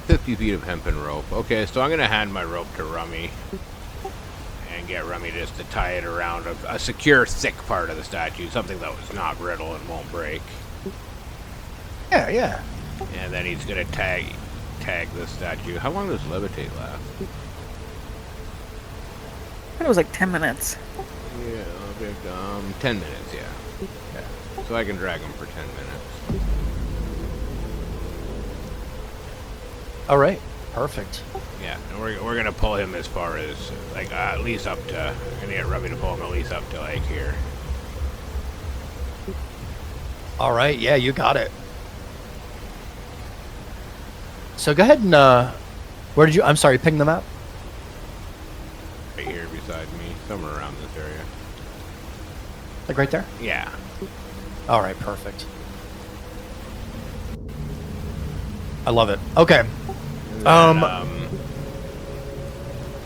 50 feet of hempen rope. Okay, so I'm gonna hand my rope to Rummy and and get Rummy just to tie it around a secure, thick part of the statue, something that was not brittle and won't break. Yeah, yeah. And then he's gonna tag the statue. How long does levitate last? It was like 10 minutes. Yeah, 10 minutes. Yeah. So I can drag him for 10 minutes. All right, perfect. Yeah, and we're gonna pull him as far as like at least up to. I'm gonna get Rummy to pull him at least up to like here. All right, yeah, you got it. So go ahead and where did you? I'm sorry, ping them out. Right here beside me, somewhere around this area. Like right there. Yeah. All right, perfect. I love it. Okay. And then,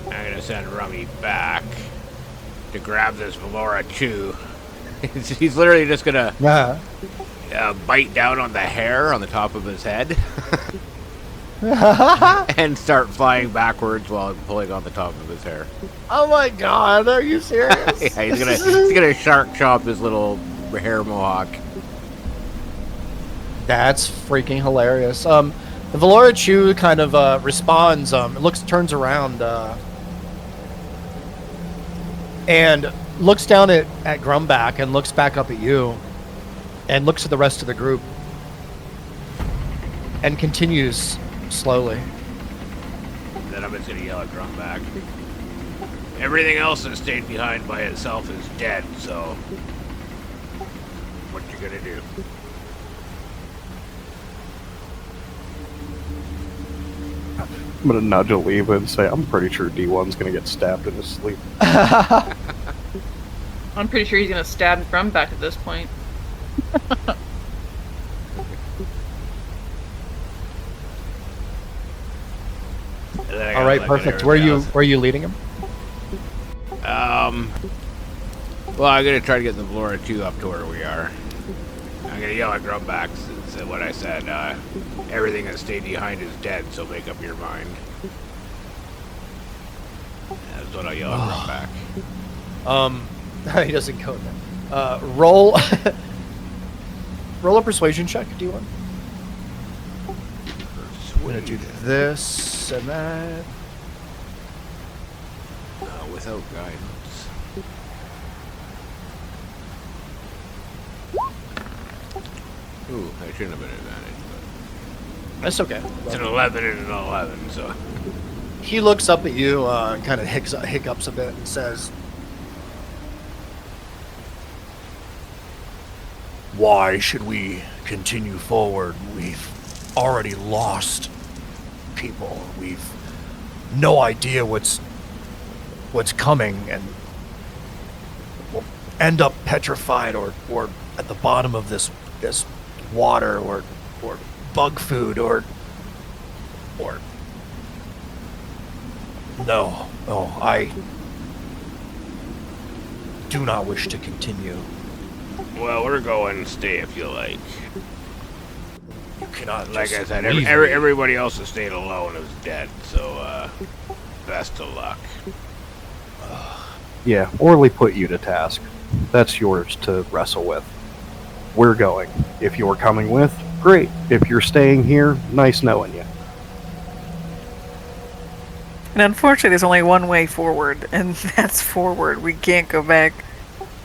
I'm gonna send Rummy back to grab this Valora Chew. He's literally just gonna bite down on the hair on the top of his head and start flying backwards while pulling on the top of his hair. Oh my God, are you serious? Yeah, he's gonna shark chop his little hair mohawk. That's freaking hilarious. The Valora Chew kind of responds. Turns around, and looks down at Grumback and looks back up at you, and looks at the rest of the group, and continues slowly. And then I'm just gonna yell at Grumback. Everything else that stayed behind by itself is dead. So, what you gonna do? I'm gonna nudge Aliva and say, I'm pretty sure D1's gonna get stabbed in his sleep. I'm pretty sure he's gonna stab Grumback at this point. All right, perfect. Where are you leading him? Well, I'm gonna try to get the Valora 2 up to where we are. I'm gonna yell at Grumback since what I said. Everything that stayed behind is dead, so make up your mind. That's what I yell at Grumback. He doesn't go there. Roll a persuasion check, D1. I'm gonna do this and that. Without guidance. Ooh, that shouldn't have been an advantage, but That's okay. it's an 11 and an 11, so. He looks up at you and kind of hiccups a bit and says, "Why should we continue forward? We've already lost people. We've no idea what's coming, and we'll end up petrified or at the bottom of this water or bug food or no, I do not wish to continue. Well, we're going to stay if you like. You cannot Like I just said, leave me. everybody else that stayed alone is dead, so best of luck. Yeah, Orly put you to task. That's yours to wrestle with. We're going. If you're coming with, great. If you're staying here, nice knowing you. And unfortunately, there's only one way forward, and that's forward. We can't go back.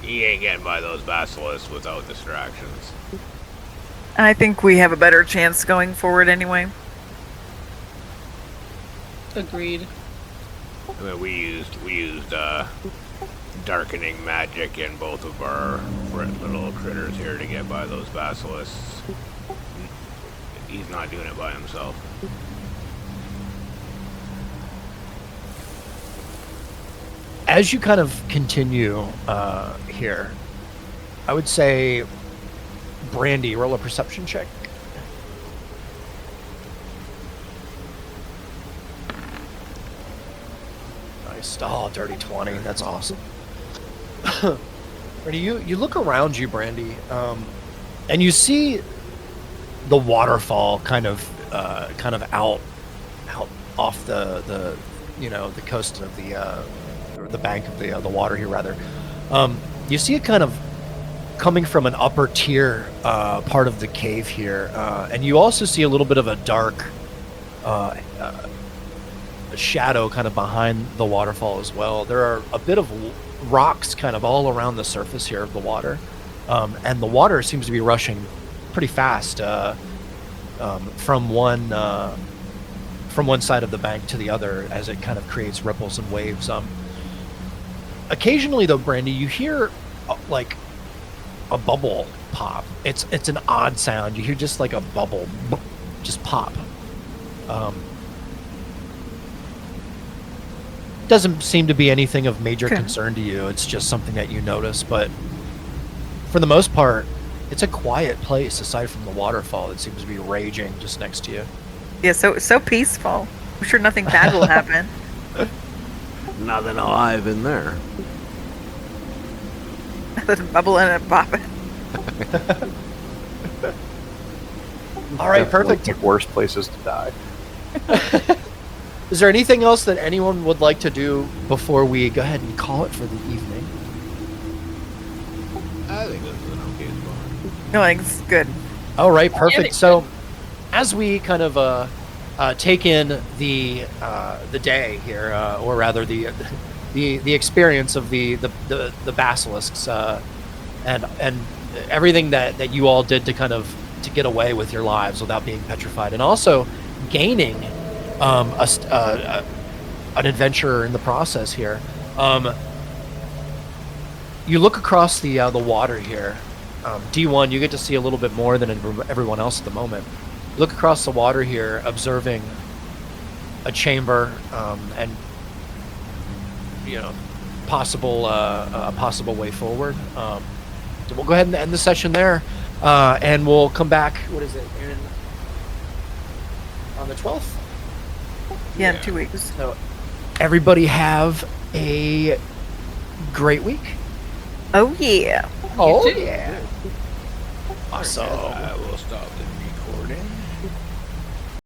You ain't getting by those basilisks without distractions. I think we have a better chance going forward anyway. Agreed. I mean, we used darkening magic in both of our little critters here to get by those basilisks. He's not doing it by himself. As you kind of continue here, I would say, Brandy, roll a perception check. Nice. Oh, dirty 20. That's awesome. Brandy, you look around you, Brandy, and you see the waterfall kind of out off the coast of or the bank of the water here, rather. You see it kind of coming from an upper tier part of the cave here, and you also see a little bit of a dark shadow kind of behind the waterfall as well. There are a bit of rocks kind of all around the surface here of the water, and the water seems to be rushing pretty fast from one side of the bank to the other as it kind of creates ripples and waves. Occasionally, though, Brandy, you hear like a bubble pop. It's an odd sound. You hear just like a bubble just pop. Doesn't seem to be anything of major concern to you. It's just something that you notice, but for the most part, it's a quiet place aside from the waterfall that seems to be raging just next to you. Yeah, so peaceful. I'm sure nothing bad will happen. Nothing alive in there. There's a bubble in it, popping. All right, Definitely perfect. pick worse places to die. Is there anything else that anyone would like to do before we go ahead and call it for the evening? I think this is an okay spot. No, it's good. All right, perfect. it's So, as we kind of take in the day here, or rather the experience of the basilisks, and everything that you all did to kind of to get away with your lives without being petrified, and also gaining an adventure in the process here. You look across the water here. D1, you get to see a little bit more than everyone else at the moment. You look across the water here, observing a chamber and possible way forward. So we'll go ahead and end the session there, and we'll come back. What is it? On the 12th. Yeah, in 2 weeks. So everybody have a great week. Oh yeah. Oh too. yeah. Awesome. I will stop the recording.